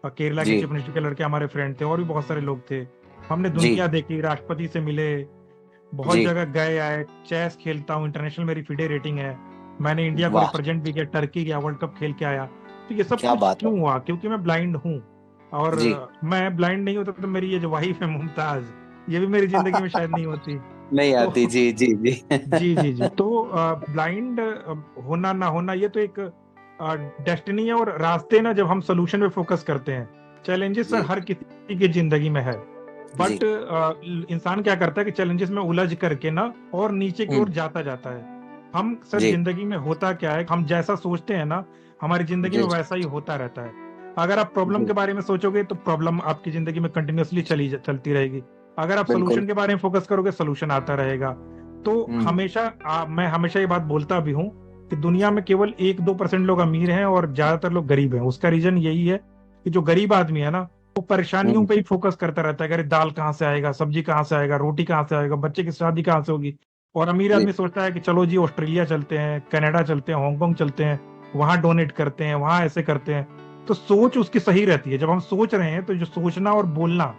और केरला के जी चीफ मिनिस्टर के लड़के हमारे फ्रेंड थे, और भी बहुत सारे लोग थे। हमने जी दुनिया देखी, राष्ट्रपति से मिले, बहुत जी। जगह गए आए। चेस खेलता हूँ, इंटरनेशनल मेरी फिडे रेटिंग है। मैंने इंडिया को वाह, रिप्रेजेंट भी किया, टर्की गया, वर्ल्ड कप खेल के आया। तो ये सब क्या कुछ बात है। क्यों हुआ? क्योंकि मैं ब्लाइंड हूँ। और जी। मैं ब्लाइंड नहीं होता तो मेरी ये जो वाइफ है मुमताज, ये भी मेरी जिंदगी में शायद नहीं होती। नहीं तो आती, जी जी जी। जी जी जी। तो ब्लाइंड होना ना होना ये तो एक डेस्टिनी है और रास्ते ना, जब हम सोल्यूशन पे फोकस करते हैं। चैलेंजेस सर जी हर किसी की जिंदगी में है, जी। बट इंसान क्या करता है कि चैलेंजेस में उलझ करके ना और नीचे की ओर हम्म। जाता जाता है। हम सर जी जिंदगी में होता क्या है, हम जैसा सोचते हैं ना हमारी जिंदगी में जी वैसा ही होता रहता है। अगर आप प्रॉब्लम जी। के बारे में सोचोगे तो प्रॉब्लम आपकी जिंदगी में कंटिन्यूअसली चलती रहेगी। अगर आप बिल्कुल। सोल्यूशन के बारे में फोकस करोगे सोल्यूशन आता रहेगा। तो हम्म हमेशा मैं हमेशा ये बात बोलता भी हूँ कि दुनिया में केवल 1-2% लोग अमीर हैं और ज्यादातर लोग गरीब हैं। उसका रीजन यही है कि जो गरीब आदमी है ना वो परेशानियों हम्म। पे ही फोकस करता रहता है कि अरे दाल कहाँ से आएगा, सब्जी कहाँ से आएगा, रोटी कहाँ से आएगा, बच्चे की शादी कहाँ से होगी। और अमीर जी आदमी सोचता है कि चलो जी ऑस्ट्रेलिया चलते हैं, कनाडा चलते हैं, हांगकांग चलते हैं, वहां डोनेट करते हैं, वहां ऐसे करते हैं। तो सोच उसकी सही रहती है। जब हम सोच रहे हैं तो जो सोचना और बोलना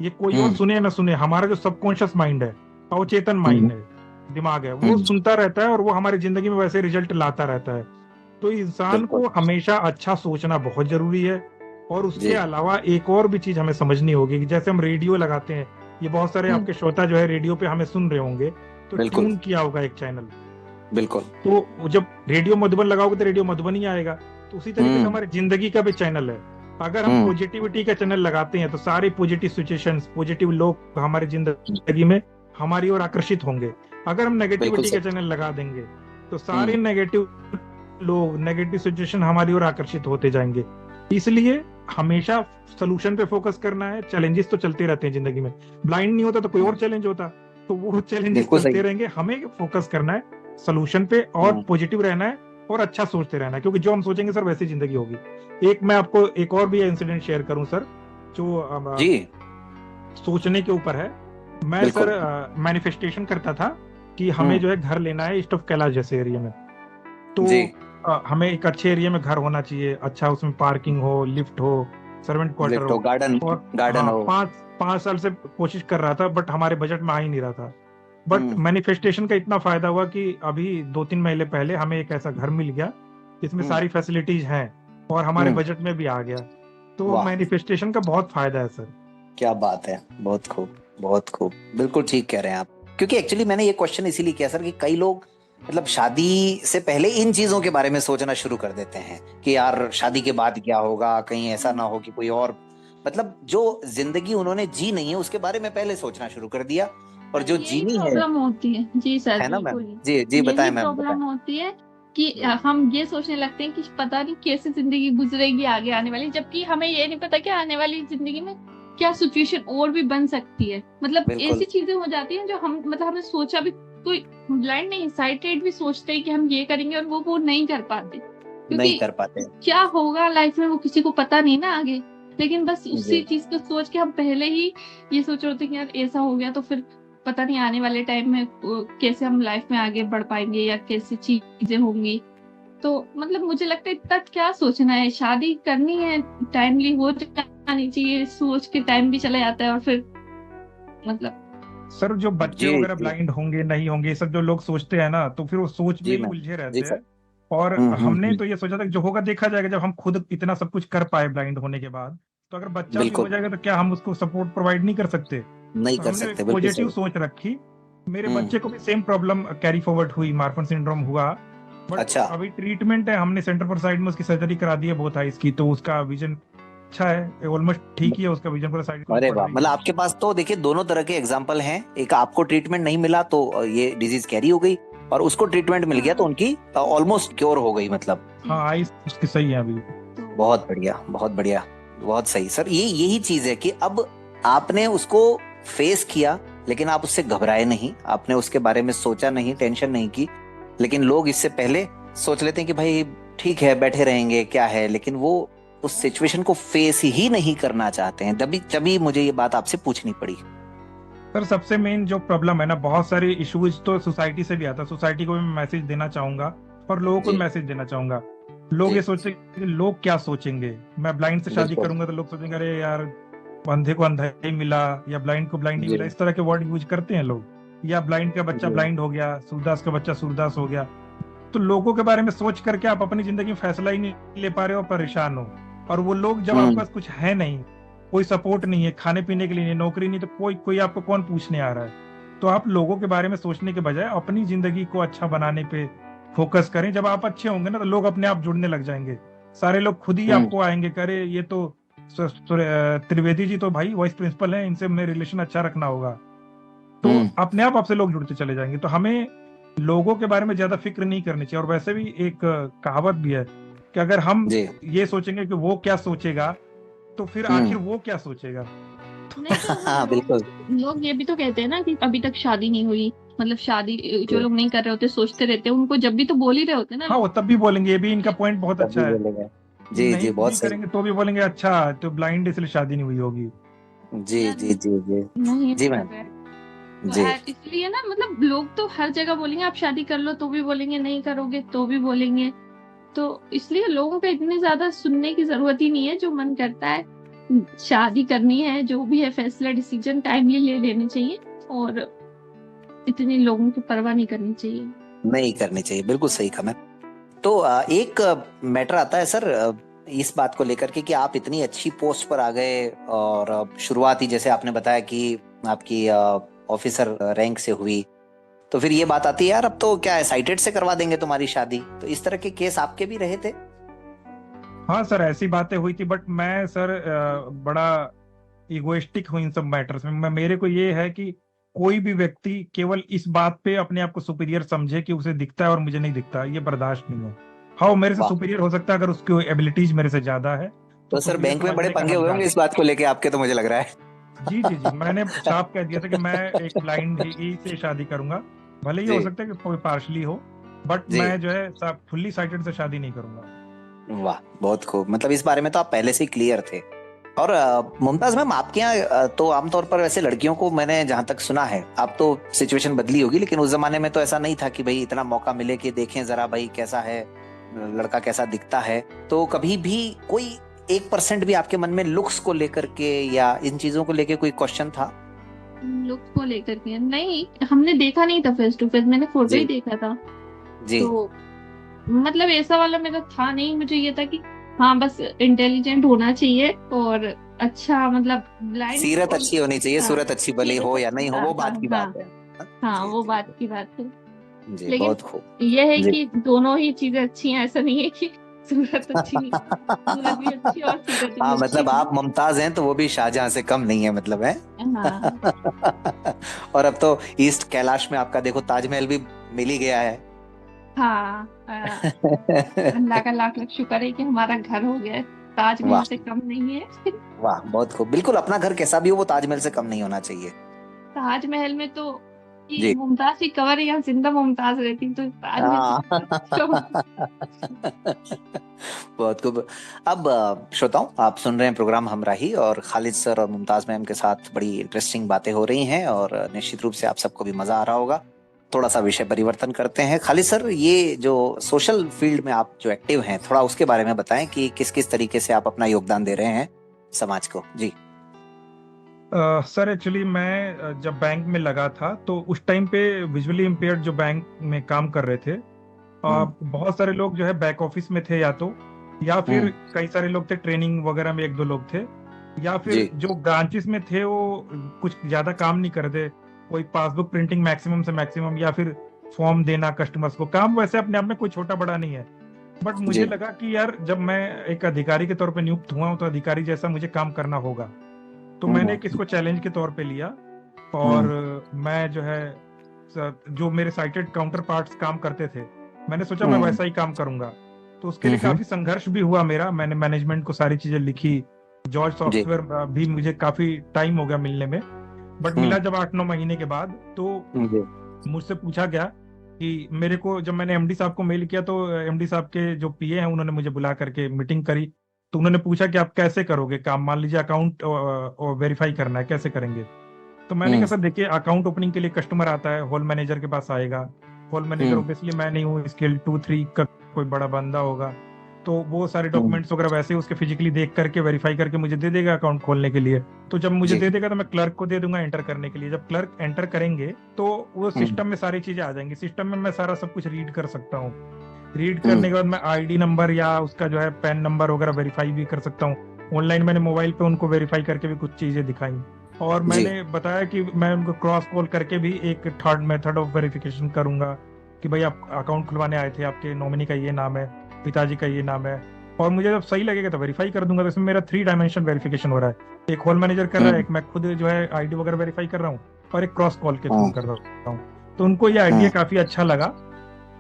ये कोई और हम्म सुने ना सुने, हमारा जो सबकॉन्शियस माइंड है, अवचेतन हम्म माइंड है, दिमाग है, वो हम्म। सुनता रहता है और वो हमारी जिंदगी में वैसे रिजल्ट लाता रहता है। तो इंसान बिल्कुल। को हमेशा अच्छा सोचना बहुत जरूरी है। और उसके जी। अलावा एक और भी चीज हमें समझनी होगी कि जैसे हम रेडियो लगाते हैं, ये बहुत सारे हम्म। आपके श्रोता जो है रेडियो पे हमें सुन रहे होंगे, तो बिल्कुल ट्यून किया होगा एक चैनल। बिल्कुल। तो वो जब रेडियो मधुबन लगाओगे तो रेडियो मधुबन ही आएगा। तो उसी तरीके से हम्म हमारी जिंदगी का भी चैनल है। अगर हम हम्म। पॉजिटिविटी का चैनल लगाते हैं तो सारे पॉजिटिव सिचुएशंस, पॉजिटिव लोग हमारी जिंदगी में हमारी ओर आकर्षित होंगे। अगर हम बिल्कुल नेगेटिविटी का सर। चैनल लगा देंगे तो सारे हम्म नेगेटिव लोग, नेगेटिव सिचुएशन हमारी ओर आकर्षित होते जाएंगे। इसलिए हमेशा सोल्यूशन पे फोकस करना है। चैलेंजेस तो चलते रहते हैं जिंदगी में, ब्लाइंड नहीं होता तो कोई और चैलेंज होता, तो वो चैलेंजेस बिल्कुल चलते सही। रहेंगे। हमें फोकस करना है सोल्यूशन पे और हम्म। पॉजिटिव रहना है और अच्छा सोचते रहना है, क्योंकि जो हम सोचेंगे सर वैसी जिंदगी होगी। एक मैं आपको एक और भी इंसिडेंट शेयर करूं सर, जो जी सोचने के ऊपर है। मैं सर बिल्कुल। मैनिफेस्टेशन करता था कि हमें हम्म। जो है घर लेना है ईस्ट ऑफ कैलाश जैसे एरिया में। तो जी। हमें एक अच्छे एरिया में घर होना चाहिए, अच्छा उसमें पार्किंग हो, लिफ्ट हो, सर्वेंट क्वार्टर लिफ्ट हो। हो, गार्डन, और गार्डन हाँ, हो। 5 साल से कोशिश कर रहा था बट हमारे बजट में आ ही नहीं रहा था। बट हम्म मैनिफेस्टेशन का इतना फायदा हुआ कि अभी 2-3 महीने पहले हमें एक ऐसा घर मिल गया जिसमें हम्म सारी फैसिलिटीज हैं और हमारे हम्म। बजट में भी आ गया। तो वाह, मैनिफेस्टेशन का बहुत फायदा है सर। क्या बात है, बहुत खूब, बहुत खूब, बिल्कुल ठीक कह रहे हैं आप। क्योंकि एक्चुअली मैंने ये क्वेश्चन इसीलिए किया सर कि कई लोग मतलब शादी से पहले इन चीजों के बारे में सोचना शुरू कर देते हैं कि यार शादी के बाद क्या होगा, कहीं ऐसा ना हो कि कोई और, मतलब जो जिंदगी उन्होंने जी नहीं है उसके बारे में पहले सोचना शुरू कर दिया, और जो यही जीनी प्रॉब्लम होती है जी सर, है ना मैम? बिल्कुल जी जी, यही बताएं मैम, बताएं। प्रॉब्लम होती है कि जी हम ये सोचने लगते हैं कि पता नहीं कैसे जिंदगी गुजरेगी आगे आने वाली, जबकि हमें ये नहीं पता कि आने वाली जिंदगी में क्या सिचुएशन और भी बन सकती है। मतलब बिल्कुल। ऐसी चीजें हो जाती हैं जो हम मतलब हमने सोचा भी, कोई ब्लाइंड नहीं साइटेड भी सोचते हैं कि हम ये करेंगे और वो नहीं कर पाते, नहीं क्योंकि कर पाते। क्या होगा लाइफ में वो किसी को पता नहीं ना आगे। लेकिन बस उसी जी चीज को सोच के हम पहले ही ये सोच रहे होते हैं कि यार ऐसा हो गया तो फिर पता नहीं आने वाले टाइम में कैसे हम लाइफ में आगे बढ़ पाएंगे या कैसी चीजें होंगी। तो मतलब मुझे लगता है इतना क्या सोचना है, शादी करनी है, टाइमली हो जानी चाहिए, सोच के टाइम भी चला जाता है और फिर मतलब सर जो बच्चे जी वगैरह जी ब्लाइंड होंगे नहीं होंगे ये सब जो लोग सोचते हैं ना, तो फिर वो सोच में जी ही मैम। उलझे जी रहते सर। हैं। और हमने हम्म। तो ये सोचा था कि जो होगा देखा जाएगा, जब हम खुद इतना सब कुछ कर पाए ब्लाइंड होने के बाद। तो अगर बच्चा भी हो बिल्कुल। जाएगा तो क्या हम उसको सपोर्ट प्रोवाइड नहीं कर सकते? नहीं तो कर हमने एक सकते, बिल्कुल पॉजिटिव सही। सोच रखी। मेरे हम्म। बच्चे को भी सेम प्रॉब्लम कैरी फॉरवर्ड हुई, मार्फन सिंड्रोम हुआ। बट अच्छा। अभी ट्रीटमेंट है, हमने सेंटर फॉर साइड में उसकी सर्जरी करा दी है बोथ आईज की, तो उसका विजन अच्छा है, ऑलमोस्ट ठीक ही है उसका विजन, पूरा साइड अरे पड़ वाह, रही मतलब है। आपके पास तो देखिए दोनों तरह के एग्जाम्पल हैं। एक आपको ट्रीटमेंट नहीं मिला तो ये डिजीज कैरी हो गई, और उसको ट्रीटमेंट मिल गया तो उनकी ऑलमोस्ट क्योर हो गई मतलब। हाँ आईज उसकी सही है अभी। बहुत बढ़िया, बहुत बढ़िया, बहुत सही सर। ये यही चीज है कि अब आपने उसको फेस किया, लेकिन आप उससे घबराए नहीं, आपने उसके बारे में सोचा नहीं, टेंशन नहीं की। लेकिन लोग इससे पहले सोच लेते हैं कि भाई ठीक है बैठे रहेंगे क्या है, लेकिन वो उस सिचुएशन को फेस ही नहीं करना चाहते हैं। तभी तभी मुझे ये बात आपसे पूछनी पड़ी। सर सबसे मेन जो प्रॉब्लम है ना, बहुत सारे इश्यूज तो सोसाइटी से भी आता है। सोसाइटी को भी मैं मैसेज देना चाहूंगा और लोगों को भी जी मैसेज देना चाहूंगा। लोग जी ये सोचते हैं कि लोग क्या सोचेंगे, मैं ब्लाइंड से शादी बिल्कुल। करूंगा तो लोग सोचेंगे अरे यार अंधे को अंधा ही मिला या ब्लाइंड को ब्लाइंड ही जी मिला, इस तरह के वर्ड यूज करते हैं लोग। या ब्लाइंड का बच्चा जी ब्लाइंड हो गया, सूरदास का बच्चा सूरदास हो गया। तो लोगों के बारे में सोच करके आप अपनी जिंदगी में फैसला ही नहीं ले पा रहे हो, परेशान हो। और वो लोग जब आपके हम्म पास कुछ है नहीं, कोई सपोर्ट नहीं है, खाने पीने के लिए नहीं, नौकरी नहीं, तो कोई कोई आपको कौन पूछने आ रहा है? तो आप लोगों के बारे में सोचने के बजाय अपनी जिंदगी को अच्छा बनाने पे फोकस करें। जब आप अच्छे होंगे ना तो लोग अपने आप जुड़ने लग जाएंगे, सारे लोग खुद ही आपको आएंगे, करे ये तो त्रिवेदी जी तो भाई वाइस प्रिंसिपल हैं, इनसे मेरे रिलेशन अच्छा रखना होगा, तो अपने आप आपसे लोग जुड़ते चले जाएंगे। तो हमें लोगों के बारे में ज्यादा फिक्र नहीं करनी चाहिए। और वैसे भी एक कहावत भी है कि अगर हम जी ये सोचेंगे कि वो क्या सोचेगा, तो फिर आखिर वो क्या सोचेगा। नहीं तो हाँ बिल्कुल लोग ये भी तो कहते हैं ना कि अभी तक शादी नहीं हुई, मतलब शादी जो लोग नहीं कर रहे होते सोचते रहते हैं, उनको जब भी तो बोल ही रहे होते हैं ना हाँ, वो तब भी बोलेंगे, ये भी इनका पॉइंट बहुत तब अच्छा भी है बोलेंगे। कि जी नहीं जी बहुत भी सही। करेंगे तो भी बोलेंगे अच्छा तो ब्लाइंड इसलिए शादी नहीं हुई होगी। जी यार जी जी जी नहीं जी कर मैम। रहे। तो जी इसलिए ना मतलब लोग तो हर जगह बोलेंगे आप शादी कर लो तो भी बोलेंगे, नहीं करोगे तो भी बोलेंगे। तो इसलिए लोगों का इतनी ज्यादा सुनने की जरूरत ही नहीं है। जो मन करता है शादी करनी है, जो भी है फैसला डिसीजन टाइमली ले लेने चाहिए, और इतनी लोगों की परवाह नहीं करनी चाहिए। नहीं करनी चाहिए, बिल्कुल सही कहा मैम। तो एक मैटर आता है सर, इस बात को लेकर के कि आप इतनी अच्छी पोस्ट पर आ गए और शुरुआत ही जैसे आपने बताया कि आपकी ऑफिसर रैंक से हुई, तो फिर ये बात आती है यार अब तो क्या है साइटेड से करवा देंगे तुम्हारी शादी। तो इस तरह के केस आपके भी रहे थे? हाँ सर, ऐसी बातें हुई थी, बट मैं सर बड़ा इगोइस्टिक हूँ इन सब मैटर्स में। मेरे को ये है कि कोई भी व्यक्ति केवल इस बात पे अपने आप को सुपीरियर समझे कि उसे दिखता है और मुझे नहीं दिखता, ये बर्दाश्त नहीं है। हाँ, वो मेरे से वाह। सुपीरियर हो सकता है अगर उसकी एबिलिटीज मेरे से ज्यादा है, तो तो सर सुपीरियर बैंक में बड़े समझने का पंगे हुए हकदार होंगे है। इस बात को लेके आपके, तो मुझे लग रहा है। जी जी जी, मैंने साफ कह दिया था कि मैं एक ब्लाइंड ही से शादी करूंगा। भले ये हो जी सकता है कि कोई पार्शली हो, बट जी मैं जो है फुल्ली साइटेड से शादी नहीं करूंगा। वाह बहुत खूब, मतलब इस बारे में तो आप पहले से ही क्लियर थे। और मुमताज मैम आपके यहाँ तो आमतौर पर वैसे लड़कियों को मैंने जहां तक सुना है, आप तो सिचुएशन बदली होगी, लेकिन उस जमाने में तो ऐसा नहीं था कि भाई इतना मौका मिले कि देखें जरा भाई कैसा है लड़का, कैसा दिखता है। तो कभी भी कोई 1% भी आपके मन में लुक्स को लेकर के या इन चीजों को लेकर कोई क्वेश्चन था? लुक को लेकर के नहीं, हमने देखा नहीं था फेस टू फेस, मैंने फोटो ही जी देखा था। जी तो मतलब ऐसा वाला मेरा था नहीं। मुझे ये था कि हाँ बस इंटेलिजेंट होना चाहिए और अच्छा, मतलब ब्लाइंड सीरत अच्छी होनी चाहिए, हाँ सूरत अच्छी भले हो या नहीं हो, वो बात की हाँ बात है। हाँ, जी वो जी बात की बात है। जी लेकिन बहुत खूब। ये है जी कि दोनों ही चीजें अच्छी हैं, ऐसा नहीं है कि सूरत अच्छी नहीं, सूरत भी अच्छी और सीरत भी हाँ अच्छी मतलब नहीं। आप मुमताज हैं तो वो भी शाहजहां से कम नहीं है, मतलब है। हाँ और अब तो ईस्ट कैलाश में आपका देखो ताजमहल भी मिल ही गया है। हाँ अल्लाह का लाख लाख शुक्र है कि हमारा घर हो गया है, ताजमहल वाह से कम नहीं है। वाह बहुत खूब, बिल्कुल अपना घर कैसा भी हो वो ताजमहल से कम नहीं होना चाहिए। ताजमहल में तो कि जी मुमताज की कवर या जिंदा मुमताज रहती, तो ताजमहल हाँ। से कम। बहुत खूब। अब श्रोताओं आप सुन रहे हैं प्रोग्राम हमराही, और खालिद सर और मुमताज मैम के साथ बड़ी इंटरेस्टिंग बातें हो रही हैं और निश्चित रूप से आप सबको भी मजा आ रहा होगा। थोड़ा सा विषय परिवर्तन करते हैं। खालिद सर, ये जो सोशल फील्ड में आप जो एक्टिव हैं, थोड़ा उसके बारे में बताएं कि किस किस तरीके से आप अपना योगदान दे रहे हैं समाज को। जी सर एक्चुअली मैं जब बैंक में लगा था तो उस टाइम पे विजुअली इम्पेयर्ड जो बैंक में काम कर रहे थे, बहुत सारे लोग जो है बैक ऑफिस में थे, या फिर कई सारे लोग थे ट्रेनिंग वगैरह में, एक दो लोग थे, या फिर जी जो ब्रांचेस में थे वो कुछ ज्यादा काम नहीं करते, कोई पासबुक प्रिंटिंग मैक्सिमम से मैक्सिमम, या फिर फॉर्म देना कस्टमर्स को। काम वैसे अपने आप में कोई छोटा बड़ा नहीं है, बट मुझे जी लगा कि यार जब मैं एक अधिकारी के तौर पे नियुक्त हुआ हूं तो अधिकारी जैसा मुझे काम करना होगा। तो मैंने इसको चैलेंज के तौर पे लिया, और मैं जो है जो मेरे साइटेड काउंटर पार्ट्स काम करते थे, मैंने सोचा मैं वैसा ही काम करूंगा। तो उसके लिए काफी संघर्ष भी हुआ मेरा। मैंने मैनेजमेंट को सारी चीजें लिखी, जॉर्ज सॉफ्टवेयर भी मुझे काफी टाइम हो गया मिलने में, बट मिला जब 8-9 महीने के बाद, तो मुझसे पूछा गया कि मेरे को, जब मैंने एमडी साहब को मेल किया तो एमडी साहब के जो पीए हैं उन्होंने मुझे बुला करके मीटिंग करी। तो उन्होंने पूछा कि आप कैसे करोगे काम, मान लीजिए अकाउंट वेरीफाई करना है, कैसे करेंगे। तो मैंने कहा सर देखिए, अकाउंट ओपनिंग के लिए कस्टमर आता है, हॉल मैनेजर के पास आएगा, हॉल मैनेजर ऑब्वियसली मैं नहीं हूँ, स्केल 2-3 का कोई बड़ा बंदा होगा, तो वो सारे डॉक्यूमेंट्स वगैरह वैसे उसके फिजिकली देख करके वेरीफाई करके मुझे दे देगा अकाउंट खोलने के लिए। तो जब मुझे दे देगा तो मैं क्लर्क को दे दूंगा एंटर करने के लिए। जब क्लर्क एंटर करेंगे तो वो सिस्टम में सारी चीजें आ जाएंगी, सिस्टम में मैं सारा सब कुछ रीड कर सकता हूँ। रीड करने के बाद मैं आईडी नंबर या उसका जो है पैन नंबर वगैरह वेरीफाई भी कर सकता हूँ। ऑनलाइन मैंने मोबाइल पे उनको वेरीफाई करके भी कुछ चीजें दिखाई। और जी मैंने बताया कि मैं उनको क्रॉस कॉल करके भी एक थर्ड मेथड ऑफ वेरिफिकेशन करूंगा कि भाई आप अकाउंट खुलवाने आए थे, आपके नॉमिनी का ये नाम है, पिताजी का ये नाम है, और मुझे जब सही लगेगा तो वेरीफाई कर दूंगा। तो इसमें मेरा 3 डायमेंशन वेरिफिकेशन हो रहा है, एक हॉल मैनेजर कर रहा है, हम्म एक मैं खुद जो है आईडी वगैरह वेरीफाई कर रहा हूँ, और एक क्रॉस कॉल के थ्रू हम्म कर रहा हूँ। तो उनको ये आइडिया हम्म काफी अच्छा लगा।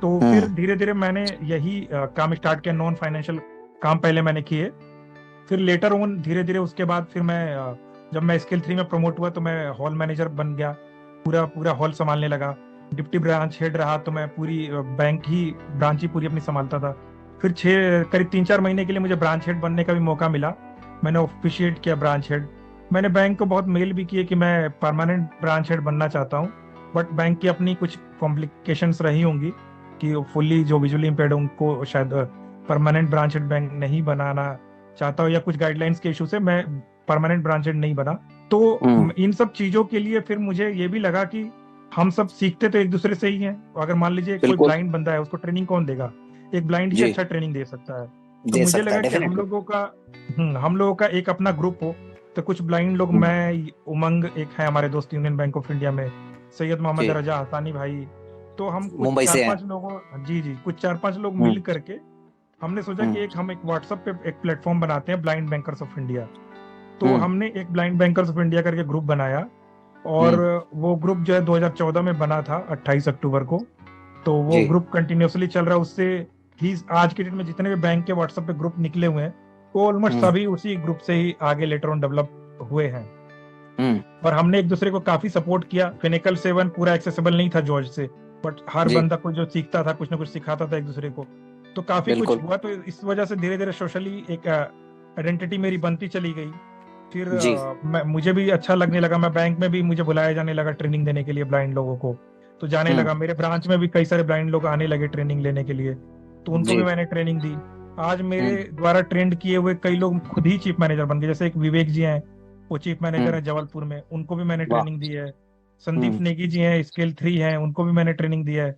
तो फिर हम्म धीरे धीरे मैंने यही काम स्टार्ट किया। नॉन फाइनेंशियल काम पहले मैंने किए, फिर लेटर ऑन धीरे धीरे उसके बाद फिर मैं जब मैं स्किल 3 में प्रमोट हुआ तो मैं हॉल मैनेजर बन गया, पूरा पूरा हॉल संभालने लगा। डिप्टी ब्रांच हेड रहा तो मैं पूरी बैंक ही ब्रांच ही पूरी अपनी संभालता था। फिर करीब 3-4 महीने के लिए मुझे ब्रांच हेड बनने का भी मौका मिला। मैंने ऑफिशिएट किया ब्रांच हेड। मैंने बैंक को बहुत मेल भी किए कि मैं परमानेंट ब्रांच हेड बनना चाहता हूँ, बट बैंक की अपनी कुछ कॉम्प्लिकेशंस रही होंगी कि फुल्ली जो विजुअली इम्पेयर्ड उनको शायद परमानेंट ब्रांच हेड बैंक नहीं बनाना चाहता हूँ, या कुछ गाइडलाइंस के इशू से मैं परमानेंट ब्रांच हेड नहीं बना। तो इन सब चीजों के लिए फिर मुझे ये भी लगा कि हम सब सीखते तो एक दूसरे से ही हैं। अगर मान लीजिए कोई बिल्कुल ब्लाइंड बंदा है, उसको ट्रेनिंग कौन देगा? एक ब्लाइंड ही जी अच्छा ट्रेनिंग दे सकता है। तो दे मुझे सकता है लगा कि डेफिनेटली। हम लोगों का एक अपना ग्रुप हो। तो कुछ ब्लाइंड लोग, मैं, उमंग एक है हमारे दोस्त यूनियन बैंक ऑफ इंडिया में, सैयद मोहम्मद जी रजा हसानी भाई, तो हम कुछ मुंबई चार से हैं। पांच लोगों, जी जी, कुछ 4-5 लोग हम्म मिल करके हमने सोचा कि हम्म हम एक व्हाट्सएप पे एक प्लेटफॉर्म बनाते हैं, ब्लाइंड बैंकर्स ऑफ इंडिया। तो हम्म हमने एक ब्लाइंड बैंकर्स ऑफ इंडिया करके ग्रुप बनाया, और हम्म वो ग्रुप जो है 2014 में बना था, 28 अक्टूबर को। तो वो जी ग्रुप कंटिन्यूअसली चल रहा है। उससे ही आज के डेट में जितने भी बैंक के व्हाट्सएप पे ग्रुप निकले हुए हैं, वो ऑलमोस्ट हम्म सभी उसी ग्रुप से ही आगे लेटर ऑन डेवलप हुए हैं। हम्म और हमने एक दूसरे को काफी सपोर्ट किया। फिनिकल 7 पूरा एक्सेसिबल नहीं था जॉर्ज से, बट हर जी बंदा को जो सीखता था कुछ ना कुछ सिखाता था एक दूसरे को। तो काफी कुछ बिल्कुल हुआ। तो इस वजह से धीरे धीरे सोशली एक आइडेंटिटी मेरी बनती चली गई। फिर जी मुझे भी अच्छा लगने लगा। मैं बैंक में भी मुझे बुलाया जाने लगा ट्रेनिंग देने के लिए ब्लाइंड लोगों को। तो जाने हम्म लगा, मेरे ब्रांच में भी कई सारे ब्लाइंड लोग आने लगे ट्रेनिंग लेने के लिए, तो उनको भी जी मैंने ट्रेनिंग दी। आज मेरे हम्म द्वारा ट्रेंड किए हुए कई लोग खुद ही चीफ मैनेजर बन गए। जैसे एक विवेक जी हैं, वो चीफ मैनेजर है हम्म जबलपुर में, उनको भी मैंने वाह ट्रेनिंग दी है। संदीप हम्म नेगी जी हैं, स्किल 3 हैं, उनको भी मैंने ट्रेनिंग दी है।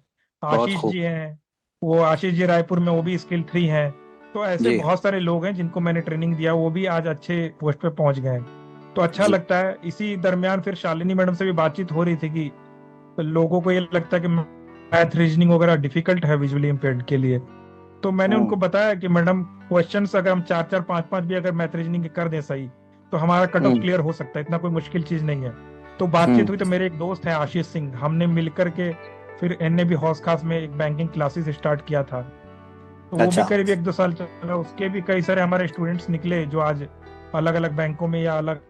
बहुत आशीष खूब जी हैं, वो आशीष जी रायपुर में, वो भी स्किल 3 हैं। तो ऐसे जी बहुत सारे लोग हैं जिनको मैंने ट्रेनिंग दिया, वो भी आज अच्छे पोस्ट पे पहुंच गए हैं। तो अच्छा जी लगता है। इसी दरमियान फिर शालिनी मैडम से भी बातचीत हो रही थी कि लोगों को ये लगता है कि मैथ रीजनिंग वगैरह डिफिकल्ट है विजुअली इम्पेयर्ड के लिए। तो मैंने हम्म उनको बताया कि मैडम, क्वेश्चंस अगर हम 4-4 5-5 भी अगर मैथ रीजनिंग के कर दें सही, तो हमारा कट ऑफ हम्म क्लियर हो सकता है, इतना कोई मुश्किल चीज नहीं है। तो बातचीत हम्म हुई तो मेरे एक दोस्त है आशीष सिंह, हमने मिलकर के फिर एनएबी हौस खास में एक बैंकिंग क्लासेस स्टार्ट किया था। तो वो भी अच्छा करीब 1-2 साल चला। उसके भी कई सारे हमारे स्टूडेंट्स निकले जो आज अलग अलग बैंकों में या अलग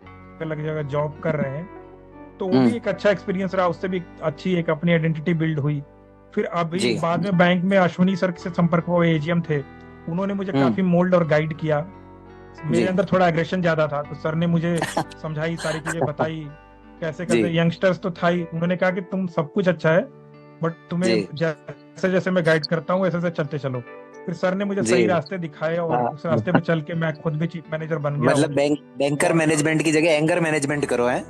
अलग जगह जॉब कर रहे हैं। तो वो भी हम्म एक अच्छा एक्सपीरियंस रहा, उससे भी अच्छी एक अपनी आइडेंटिटी बिल्ड हुई। फिर अभी जी बाद में बैंक में अश्विनी सर से संपर्क हुआ, एजीएम थे, उन्होंने मुझे हम्म काफी मोल्ड और गाइड किया। मेरे जी अंदर थोड़ा एग्रेशन ज्यादा था, तो सर ने मुझे समझाई, सारी चीजें बताई कैसे जी कैसे। यंगस्टर्स तो था ही, उन्होंने कहा कि तुम सब कुछ अच्छा है, बट तुम्हें जी जैसे जैसे मैं गाइड करता हूँ वैसे वैसे चलते चलो। फिर सर ने मुझे जी सही रास्ते दिखाए, और हाँ उस रास्ते पे चल के मैं खुद भी चीफ मैनेजर बन गया मतलब हूँ। बैंकर और मैनेजमेंट की जगह एंगर मैनेजमेंट करो है।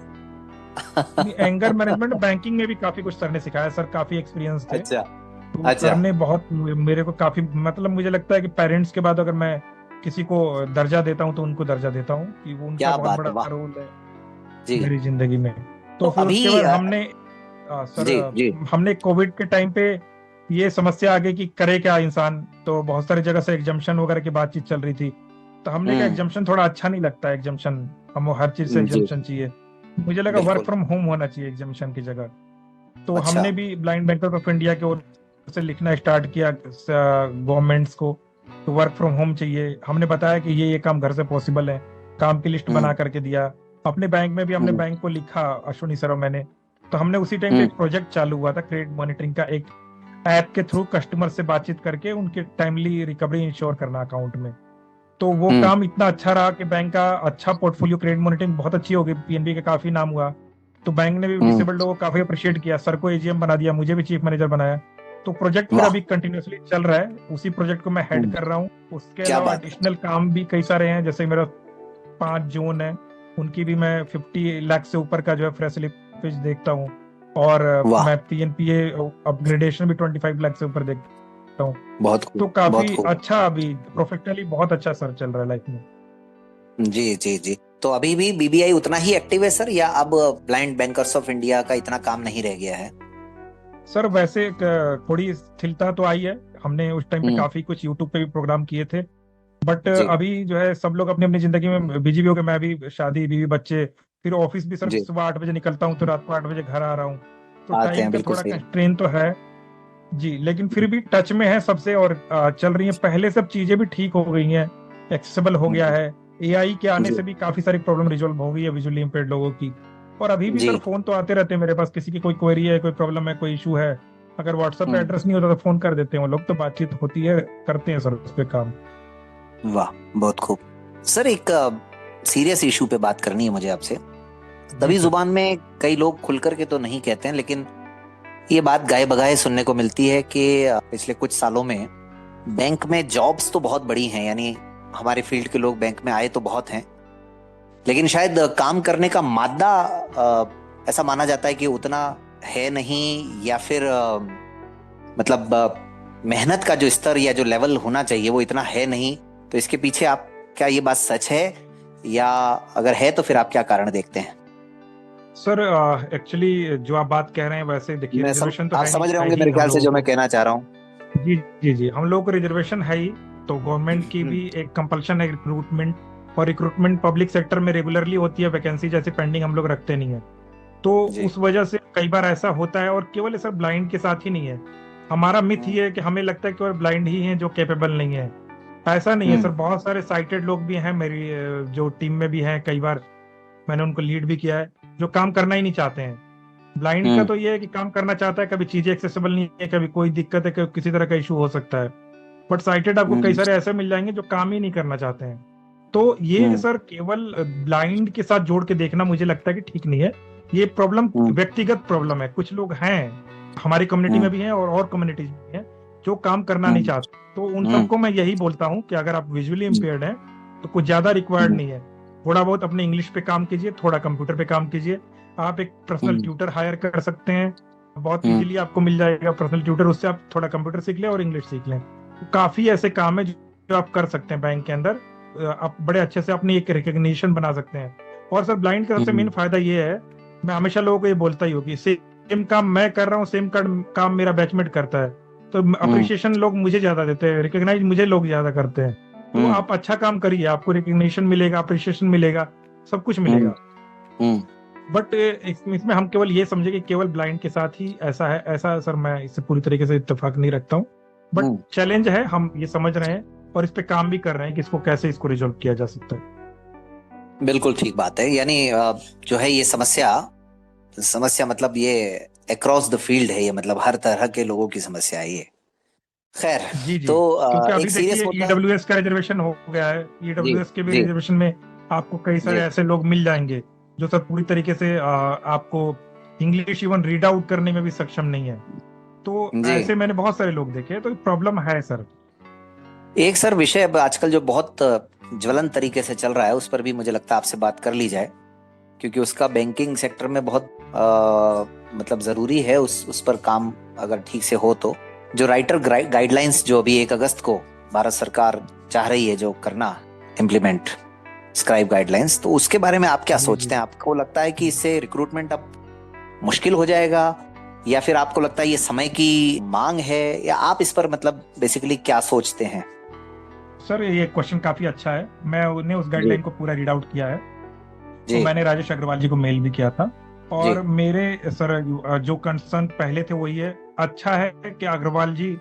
एंगर मैनेजमेंट बैंकिंग में भी काफी कुछ सर ने सिखाया। सर काफी एक्सपीरियंस थे, अच्छा तो सर अच्छा ने बहुत मेरे को काफी, मतलब मुझे लगता है कि पेरेंट्स के बाद अगर मैं किसी को दर्जा देता हूँ तो उनको दर्जा देता हूँ, कि वो उनका क्या बहुत बात बड़ा है वाह रोल है जी। मेरी जिंदगी में। तो तो फिर अभी उसके बाद हमने सर, जी जी हमने कोविड के टाइम पे ये समस्या आ गई कि करे क्या इंसान। तो बहुत सारी जगह से एग्जाम्शन वगैरह की बातचीत चल रही थी। तो हमने कहा हम्म एग्जाम्शन थोड़ा अच्छा नहीं लगता है एग्जाम्शन, हम हर चीज से जी एग्जाम्शन चाहिए। मुझे लगा वर्क बिल्कुल फ्रॉम होम होना चाहिए एग्जाम्शन की जगह। तो अच्छा हमने भी ब्लाइंड बैंकर ऑफ इंडिया की ओर से लिखना स्टार्ट किया गवर्नमेंट्स को, तो वर्क फ्रॉम होम चाहिए। हमने बताया कि ये काम घर से पॉसिबल है, काम की लिस्ट बना हम्म करके दिया। अपने बैंक में भी हमने हम्म बैंक को लिखा, अश्विनी सर और मैंने। तो हमने उसी टाइम पे हम्म एक प्रोजेक्ट चालू हुआ था क्रेडिट मॉनिटरिंग का, एक ऐप के थ्रू कस्टमर से बातचीत करके उनके टाइमली रिकवरी इंश्योर करना अकाउंट में। तो वो हम्म काम इतना अच्छा रहा कि बैंक का अच्छा पोर्टफोलियो, क्रेडिट मॉनिटरिंग बहुत अच्छी हो गई, पीएनबी का काफी नाम हुआ। तो बैंक ने भी हम्म, डिसेबल्ड लोगों को काफी अप्रिशिएट किया, सर को एजीएम बना दिया, मुझे भी चीफ मैनेजर बनाया। तो प्रोजेक्ट फिर वाह अभी कंटिन्यूअसली चल रहा है, उसी प्रोजेक्ट को मैं हेड कर रहा हूँ। उसके क्या अलावा बात है एडिशनल काम भी कई सारे हैं, जैसे मेरा 5 जोन है, उनकी भी मैं 50 लाख से ऊपर का जो है फ्रेश स्लिपेज देखता हूँ। और वाह मैं पीएनपीए अपग्रेडेशन भी 25 लाख से ऊपर देखता हूँ। बहुत तो खूब बहुत काफी खूब अच्छा, अभी प्रोफेशनली बहुत अच्छा सर चल रहा है लाइफ में। जी जी जी। तो अभी भी बीबीआई उतना ही एक्टिव है सर, या अब ब्लाइंड बैंकर्स ऑफ इंडिया का इतना काम नहीं रह गया है? सर वैसे थोड़ी स्थिरता तो आई है। हमने उस टाइम पे काफी कुछ यूट्यूब पे भी प्रोग्राम किए थे, बट जी अभी जो है सब लोग अपनी अपनी जिंदगी में बिजी भी हो गए। मैं भी शादी, बीवी, बच्चे, फिर ऑफिस भी। सर जी, सुबह 8 बजे निकलता हूँ तो रात को 8 बजे घर आ रहा हूँ, तो आते टाइम हैं, का बिल्कुल थोड़ा सही। कंस्ट्रेन तो है जी। लेकिन फिर भी टच में है सबसे, और चल रही है। पहले सब चीजें भी ठीक हो गई हैं, एक्सेसिबल हो गया है। एआई के आने जी से भी काफी सारी प्रॉब्लम रिजॉल्व हो गई है विजुअली इम्पेयर्ड लोगों की। और अभी भी जी। सर फोन तो आते रहते हैं मेरे पास, किसी की कोई क्वेरी है, कोई प्रॉब्लम है, कोई इशू है। अगर व्हाट्सएप पे हम्म, एड्रेस नहीं होता तो फोन कर देते हैं वो लोग, तो बातचीत होती है, करते हैं सर उस पे काम। वाह, बहुत खूब। सर एक सीरियस इशू पे बात करनी है मुझे आपसे। जी तभी सर। जुबान में कई लोग खुल करके तो नहीं कहते हैं, लेकिन ये बात गाए बगाए सुनने को मिलती है कि पिछले कुछ सालों में बैंक में जॉब्स तो बहुत बड़ी हैं, यानी हमारे फील्ड के लोग बैंक में आए तो बहुत हैं, लेकिन शायद काम करने का मादा ऐसा माना जाता है कि उतना है नहीं, या फिर मतलब मेहनत का जो स्तर या जो लेवल होना चाहिए वो इतना है नहीं। तो इसके पीछे आप, क्या ये बात सच है, या अगर है तो फिर आप क्या कारण देखते हैं? सर एक्चुअली जो आप बात कह रहे हैं, वैसे देखिए रिजर्वेशन तो आप है नहीं, समझ रहे है होंगे ही मेरे हम ख्याल से लोगों जो मैं को। कहना चाह रहा हूँ। जी जी जी, हम लोगों को रिजर्वेशन है ही। तो गवर्नमेंट की हम्म, भी एक कंपल्शन है रिक्रूटमेंट, और रिक्रूटमेंट पब्लिक सेक्टर में रेगुलरली होती है, वैकेंसी जैसे पेंडिंग हम लोग रखते नहीं है। तो जी। उस वजह से कई बार ऐसा होता है, और केवल सर ब्लाइंड के साथ ही नहीं है। हमारा मिथ हम्म, ये है कि हमें लगता है केवल ब्लाइंड ही हैं जो कैपेबल नहीं है। ऐसा नहीं है सर, हम्म, बहुत सारे साइटेड लोग भी हैं मेरी जो टीम में भी हैं। कई बार मैंने उनको लीड भी किया है, जो काम करना ही नहीं चाहते हैं। ब्लाइंड का हम्म, तो ये है कि काम करना चाहता है, कभी चीजें एक्सेसिबल नहीं है, कभी कोई दिक्कत है, कभी किसी तरह का इशू हो सकता है। बट साइटेड आपको कई हम्म, सारे ऐसे मिल जाएंगे जो काम ही नहीं करना चाहते हैं। तो ये हम्म, सर केवल ब्लाइंड के साथ जोड़ के देखना मुझे लगता है कि ठीक नहीं है। ये प्रॉब्लम हम्म, व्यक्तिगत प्रॉब्लम है। कुछ लोग हैं हमारी कम्युनिटी में हम्म, भी हैं, और कम्युनिटीज में भी हैं जो काम करना नहीं हम्म, चाहते। तो उन हम्म, सबको मैं यही बोलता हूँ कि अगर आप विजुअली हम्म, इम्पेयर्ड हैं तो कुछ ज्यादा रिक्वायर्ड हम्म, नहीं है। थोड़ा बहुत अपने इंग्लिश पे काम कीजिए, थोड़ा कंप्यूटर पे काम कीजिए। आप एक पर्सनल हम्म, ट्यूटर हायर कर सकते हैं, बहुत हम्म, इजीली आपको मिल जाएगा पर्सनल ट्यूटर। उससे आप थोड़ा कंप्यूटर सीख लें और इंग्लिश सीख लें। तो काफी ऐसे काम है जो आप कर सकते हैं बैंक के अंदर। आप बड़े अच्छे से अपनी एक रिकग्निशन बना सकते हैं। और सर ब्लाइंड का सबसे मेन फायदा ये है, मैं हमेशा लोगों को ये बोलता ही हूँ कि सेम काम मैं कर रहा हूँ, सेम काम मेरा बैचमेट करता है, तो हम्म, अप्रिशिएशन लोग मुझे ज्यादा देते हैं, रिकग्नाइज मुझे लोग ज्यादा करते हैं। तो हम्म, आप अच्छा काम करिए, आपको रिकग्निशन मिलेगा, अप्रिशिएशन मिलेगा, सब कुछ हम्म, मिलेगा। हम्म, बट इसमें हम केवल ये समझे कि केवल ब्लाइंड के साथ ही ऐसा है, ऐसा सर मैं इससे पूरी तरीके से इत्तेफाक नहीं रखता हूँ। But hmm. चैलेंज है, हम ये समझ रहे हैं और इस पे काम भी कर रहे हैं कि इसको कैसे इसको रिजॉल्व किया जा सकता है। बिल्कुल ठीक बात है, यानी जो है ये समस्या समस्या मतलब ये अक्रॉस द फील्ड है, ये मतलब हर तरह के लोगों की समस्या है ये। खैर, जी जी, तो क्योंकि एक अभी सीरियस देखिए मुद्दा। ईडब्ल्यूएस का रिजर्वेशन हो गया है। जी ईडब्ल्यूएस के भी जी रिजर्वेशन में आपको कई सारे जी ऐसे लोग मिल जाएंगे जो सर पूरी तरीके से आपको इंग्लिश इवन रीड आउट करने में भी सक्षम नहीं है। तो जी। ऐसे मैंने बहुत सारे लोग देखे हैं, तो प्रॉब्लम है सर। एक सर विषय अब आजकल जो बहुत ज्वलन तरीके से चल रहा है, उस पर भी मुझे लगता है आपसे बात कर ली जाए, क्योंकि उसका बैंकिंग सेक्टर में बहुत मतलब जरूरी है, उस पर काम अगर ठीक से हो तो। जो राइटर गाइडलाइंस जो अभी 1 अगस्त को भारत सरकार चाह रही है जो करना, इम्प्लीमेंट स्क्राइब गाइडलाइंस, तो उसके बारे में आप क्या जी जी। सोचते हैं? आपको लगता है कि इससे रिक्रूटमेंट अब मुश्किल हो जाएगा, या फिर आपको लगता है ये समय की मांग है, या आप इस पर मतलब बेसिकली क्या सोचते हैं? सर ये क्वेश्चन काफी अच्छा है। मैं उन्हें उस जी गाइडलाइन को पूरा रीड आउट किया है, तो जी मैंने राजेश अग्रवाल जी को मेल भी किया था। जी। और मेरे सर जो कंसर्न पहले थे वही है। अच्छा है कि अग्रवाल जी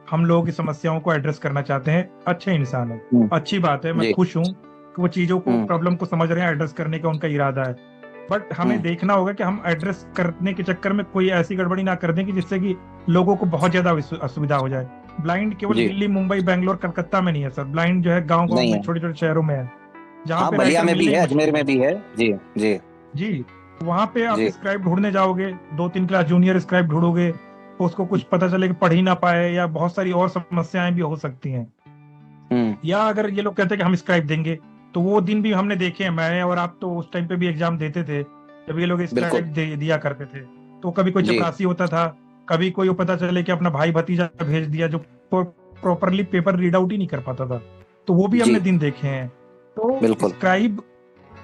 हम लोगों की समस्याओं को एड्रेस करना चाहते हैं, अच्छे इंसान है, हम्म, अच्छी बात है। मैं जी। खुश हूँ कि वो चीजों को, हम्म, प्रॉब्लम को समझ रहे हैं, एड्रेस करने का उनका इरादा है। बट हमें हम्म, देखना होगा कि हम एड्रेस करने के चक्कर में कोई ऐसी गड़बड़ी ना कर दें कि जिससे कि लोगों को बहुत ज्यादा असुविधा हो जाए। ब्लाइंड केवल जी। दिल्ली, मुंबई, बेंगलोर, कलकत्ता में नहीं है सर। ब्लाइंड जो है गांव गांव नहीं में, है। छोटे छोटे शहरों में है, जहाँ हाँ, पे बलिया राइटर में भी मिलने ही है, अजमेर मुश्किल में है। भी है। जी जी जी, वहां पे आप जी। स्क्राइब ढूंढने जाओगे, 2-3 क्लास जूनियर स्क्राइब ढूंढोगे, तो उसको कुछ पता चले कि पढ़ ही ना पाए, या बहुत सारी और समस्याएं भी हो सकती हैं। हम्म, या अगर ये लोग कहते हैं कि हम स्क्राइब देंगे, तो वो दिन भी हमने देखे हैं। मैं और आप तो उस टाइम पे भी एग्जाम देते थे जब ये लोग बिल्कुल। स्क्राइब दिया करते थे। तो कभी कोई जी चपरासी होता था, कभी कोई पता चले कि अपना भाई भतीजा भेज दिया जो प्रॉपरली पेपर रीड आउट ही नहीं कर पाता था। तो वो भी हमने जी दिन देखे हैं। तो बिल्कुल। स्क्राइब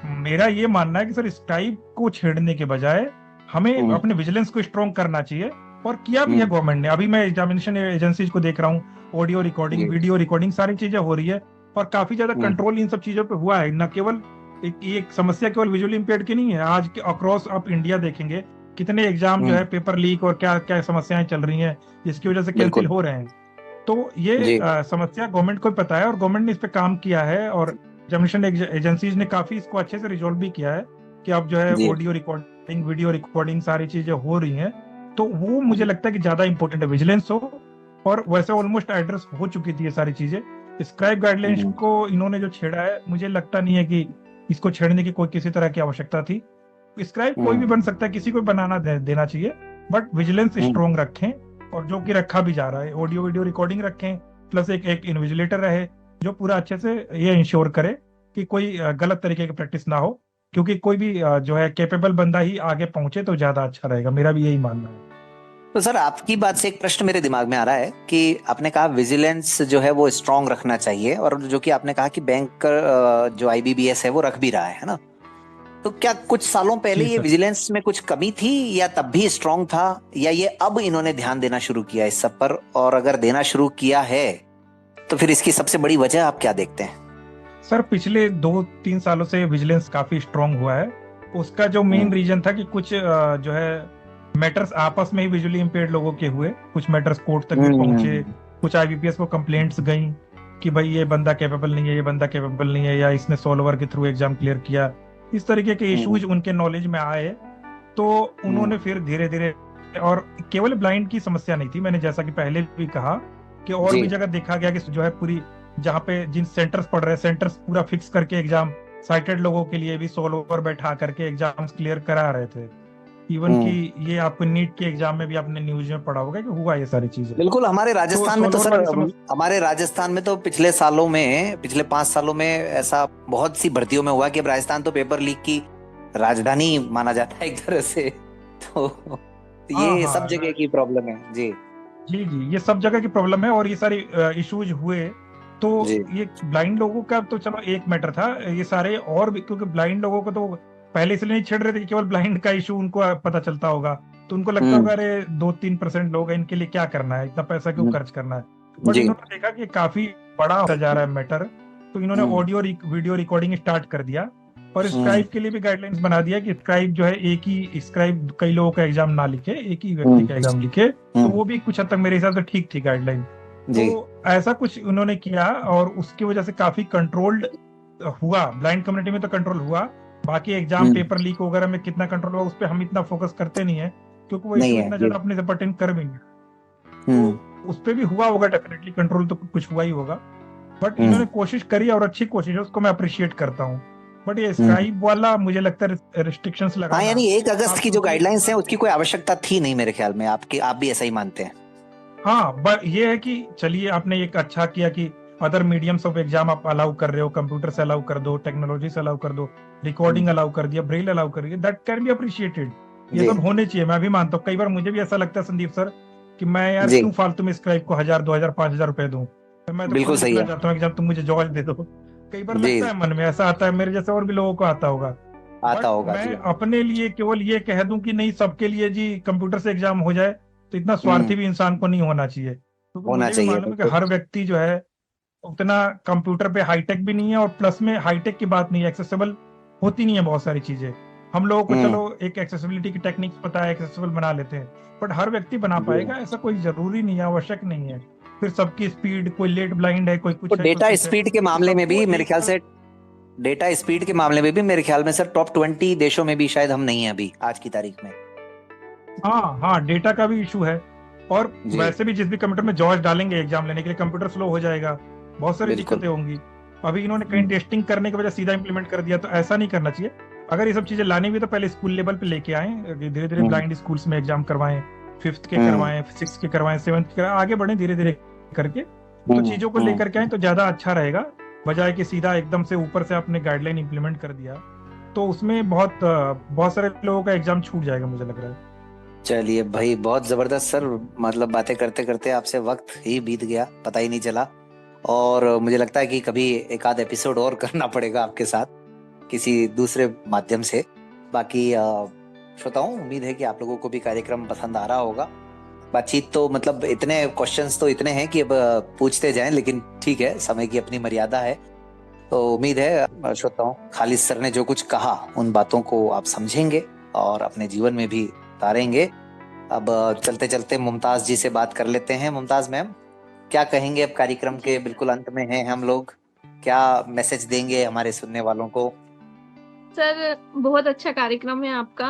मेरा ये मानना है कि सर स्काइप को छेड़ने के बजाय हमें अपने विजिलेंस को स्ट्रॉन्ग करना चाहिए, और किया भी है गवर्नमेंट ने। अभी मैं एग्जामिनेशन एजेंसीज को देख रहा हूँ, ऑडियो रिकॉर्डिंग, वीडियो रिकॉर्डिंग, सारी चीजें हो रही है, और काफी ज्यादा कंट्रोल इन सब चीजों पे हुआ है। न केवल एक समस्या केवल विजुअली इम्पेयर्ड की नहीं है, आज के अक्रॉस आप इंडिया देखेंगे कितने एग्जाम जो है पेपर लीक और क्या क्या समस्याएं चल रही हैं जिसकी वजह से कैंसिल हो रहे हैं। तो ये समस्या गवर्नमेंट को पता है और गवर्नमेंट ने इस पे काम किया है, और एग्जामिनेशन एजेंसीज ने काफी इसको अच्छे से रिजोल्व भी किया है कि अब जो है ऑडियो रिकॉर्डिंग, वीडियो रिकॉर्डिंग, सारी चीजें हो रही हैं। तो वो मुझे लगता है कि ज्यादा इंपॉर्टेंट है विजिलेंस हो, और वैसे ऑलमोस्ट एड्रेस हो चुकी थी ये सारी चीजें। स्क्राइब गाइडलाइंस को इन्होंने जो छेड़ा है, मुझे लगता नहीं है कि इसको छेड़ने की कोई किसी तरह की आवश्यकता थी। स्क्राइब कोई भी बन सकता है, किसी को बनाना देना चाहिए, बट विजिलेंस स्ट्रॉन्ग रखें, और जो कि रखा भी जा रहा है, ऑडियो वीडियो रिकॉर्डिंग रखें, प्लस एक इन्विजिलेटर रहे जो पूरा अच्छे से ये इंश्योर करे कि कोई गलत तरीके की प्रैक्टिस ना हो, क्योंकि कोई भी जो है कैपेबल बंदा ही आगे पहुंचे तो ज्यादा अच्छा रहेगा। मेरा भी यही मानना है। तो सर आपकी बात से एक प्रश्न मेरे दिमाग में आ रहा है कि आपने कहा विजिलेंस जो है वो स्ट्रांग रखना चाहिए, और जो कि आपने कहा कि बैंक जो आईबीबीएस है वो रख भी रहा है ना, तो क्या कुछ सालों पहले ये विजिलेंस में कुछ कमी थी, या तब भी स्ट्रांग था, या ये अब इन्होंने ध्यान देना शुरू किया इस सब पर? और अगर देना शुरू किया है तो फिर इसकी सबसे बड़ी वजह आप क्या देखते हैं? सर पिछले 2-3 सालों से विजिलेंस काफी स्ट्रांग हुआ है। उसका जो मेन रीजन था कि कुछ जो है मैटर्स आपस में ही विजुअली इम्पेयर्ड लोगों के हुए, कुछ मैटर्स कोर्ट तक भी पहुंचे, कुछ आईबीपीएस को कंप्लेंट्स गई कि भाई ये बंदा कैपेबल नहीं है, ये बंदा कैपेबल नहीं है, या इसने सॉल्वर के थ्रू एग्जाम क्लियर किया। इस तरीके के इश्यूज उनके नॉलेज में आए, तो उन्होंने फिर धीरे धीरे, और केवल ब्लाइंड की समस्या नहीं थी, मैंने जैसा कि पहले भी कहा कि और भी जगह देखा गया कि जो है पूरी जहाँ पे जिन सेंटर्स पढ़ रहे हैं, सेंटर्स पूरा फिक्स करके एग्जाम साइटेड लोगों के लिए भी सॉल्वर बैठा करके एग्जाम्स क्लियर करा रहे थे। इवन कि ये आपको नीट के एग्जाम में भी आपने न्यूज में पढ़ा होगा कि हुआ ये सारी चीजें। बिल्कुल, हमारे राजस्थान में तो सर, हमारे राजस्थान में तो पिछले 5 सालों में ऐसा बहुत सी भर्तियों में हुआ कि अब राजस्थान तो पेपर लीक की राजधानी माना जाता है एक तरह से। तो ये सब जगह की प्रॉब्लम है। जी जी जी, ये सब जगह की प्रॉब्लम है, और ये सारे इश्यूज हुए। तो ये ब्लाइंड लोगों का तो चलो एक मैटर था, ये सारे और भी, क्योंकि ब्लाइंड लोगों को तो पहले इसलिए नहीं छेड़ रहे थे कि केवल ब्लाइंड का इशू उनको पता चलता होगा, तो उनको लगता होगा अरे 2-3% लोग हैं, इनके लिए क्या करना है, इतना पैसा क्यों खर्च करना है। बट इन्होंने देखा कि काफी बड़ा होता जा रहा है मैटर, तो इन्होंने ऑडियो वीडियो रिकॉर्डिंग स्टार्ट कर दिया, और स्क्राइब के लिए भी गाइडलाइंस बना दिया कि स्क्राइब जो है एक ही स्क्राइब कई लोगों का एग्जाम ना लिखे, एक ही व्यक्ति का एग्जाम लिखे। तो वो भी कुछ हद तक मेरे हिसाब से ठीक थी गाइडलाइन। तो ऐसा कुछ उन्होंने किया, और उसकी वजह से काफी कंट्रोल्ड हुआ, ब्लाइंड कम्युनिटी में तो कंट्रोल हुआ। बाकी एग्जाम पेपर लीक वगैरह में कितना कंट्रोल हुआ उस पर हम इतना फोकस करते नहीं है, क्योंकि वो इशू इतना ज्यादा अपने से पर्टेन कर भी नहीं। तो उस पर भी हुआ होगा डेफिनेटली कंट्रोल, तो कुछ हुआ ही होगा। बट इन्होंने कोशिश करी, और अच्छी कोशिश है, उसको मैं अप्रिशिएट करता हूँ। बट ये स्क्राइब वाला मुझे लगता है रिस्ट्रिक्शंस लगा। हाँ, यानी 1 अगस्त की जो गाइडलाइंस है उसकी कोई आवश्यकता थी नहीं मेरे ख्याल में। आप भी ऐसा ही मानते हैं? हाँ, बट ये है कि चलिए आपने एक अच्छा किया कि अदर मीडियम्स ऑफ एग्जाम आप अलाउ कर रहे हो, कंप्यूटर से अलाउ कर दो, टेक्नोलॉजी से अलाउ कर दो, रिकॉर्डिंग अलाउ कर दिया, ब्रेल अलाउ कर दिया, दैट कैन बी अप्रिशिएटेड। ये सब होने चाहिए, मैं भी मानता हूँ। कई बार मुझे भी ऐसा लगता है संदीप सर कि मैं यार क्यों फालतू में स्क्राइब को 1000, 2000, 5000 रुपए दूं, मैं तो बिल्कुल सही है, चाहता हूँ एग्जाम तुम मुझे जॉब दे दो। कई बार लगता है मन में, ऐसा आता है, मेरे जैसे और भी लोगों को आता होगा। मैं अपने लिए केवल ये कह दूं कि नहीं, सबके लिए जी कंप्यूटर से एग्जाम हो जाए, तो इतना स्वार्थी भी इंसान को नहीं होना चाहिए। होना चाहिए कि हर व्यक्ति जो है उतना कंप्यूटर पे हाईटेक भी नहीं है, और प्लस में हाईटेक की बात नहीं है, एक्सेसिबल होती नहीं है बहुत सारी चीजें। हम लोगों को चलो एक एक्सेसिबिलिटी की टेक्निक्स पता है, एक्सेसिबल बना लेते हैं, बट हर व्यक्ति बना पाएगा ऐसा कोई जरूरी नहीं है, आवश्यक नहीं है। फिर सबकी स्पीड, कोई लेट ब्लाइंड है, कोई कुछ। डेटा स्पीड के मामले में भी मेरे ख्याल से, डेटा स्पीड के मामले में भी मेरे ख्याल में सर टॉप 20 देशों में भी शायद हम नहीं है अभी आज की तारीख में। हाँ, डेटा का भी इशू है, और वैसे भी जिस भी कंप्यूटर में जॉर्ज डालेंगे एग्जाम लेने के लिए, कंप्यूटर स्लो हो जाएगा, बहुत सारी दिक्कतें होंगी। अभी इन्होंने कहीं टेस्टिंग करने के वजह सीधा इंप्लीमेंट कर दिया, तो ऐसा नहीं करना चाहिए। अगर ये सब चीजें लानी भी तो पहले स्कूल लेवल पे लेके आए, धीरे धीरे ब्लाइंड स्कूल्स में एग्जाम करवाएं, 5th के करवाएं, 6th के करवाएं, 7th के करवाएं, आगे बढ़े धीरे धीरे करके। तो चीजों को लेकर के आए तो ज्यादा अच्छा रहेगा, बजाय कि सीधा एकदम से ऊपर से आपने गाइडलाइन इंप्लीमेंट कर दिया, तो उसमें बहुत सारे लोगों का एग्जाम छूट जाएगा, मुझे लग रहा है। चलिए भाई, बहुत जबरदस्त सर, मतलब बातें करते करते आपसे वक्त ही बीत गया, पता ही नहीं चला। और मुझे लगता है कि कभी एक आध एपिसोड और करना पड़ेगा आपके साथ, किसी दूसरे माध्यम से। बाकी श्रोताओं, उम्मीद है कि आप लोगों को भी कार्यक्रम पसंद आ रहा होगा। बातचीत तो मतलब इतने क्वेश्चंस तो इतने हैं कि अब पूछते जाएं, लेकिन ठीक है, समय की अपनी मर्यादा है। तो उम्मीद है श्रोताओं, खालिद सर ने जो कुछ कहा उन बातों को आप समझेंगे और अपने जीवन में भी उतारेंगे। अब चलते चलते मुमताज जी से बात कर लेते हैं। मुमताज मैम, क्या कहेंगे? अब कार्यक्रम के बिल्कुल अंत में हैं हम लोग, क्या मैसेज देंगे हमारे सुनने वालों को? सर बहुत अच्छा कार्यक्रम है आपका,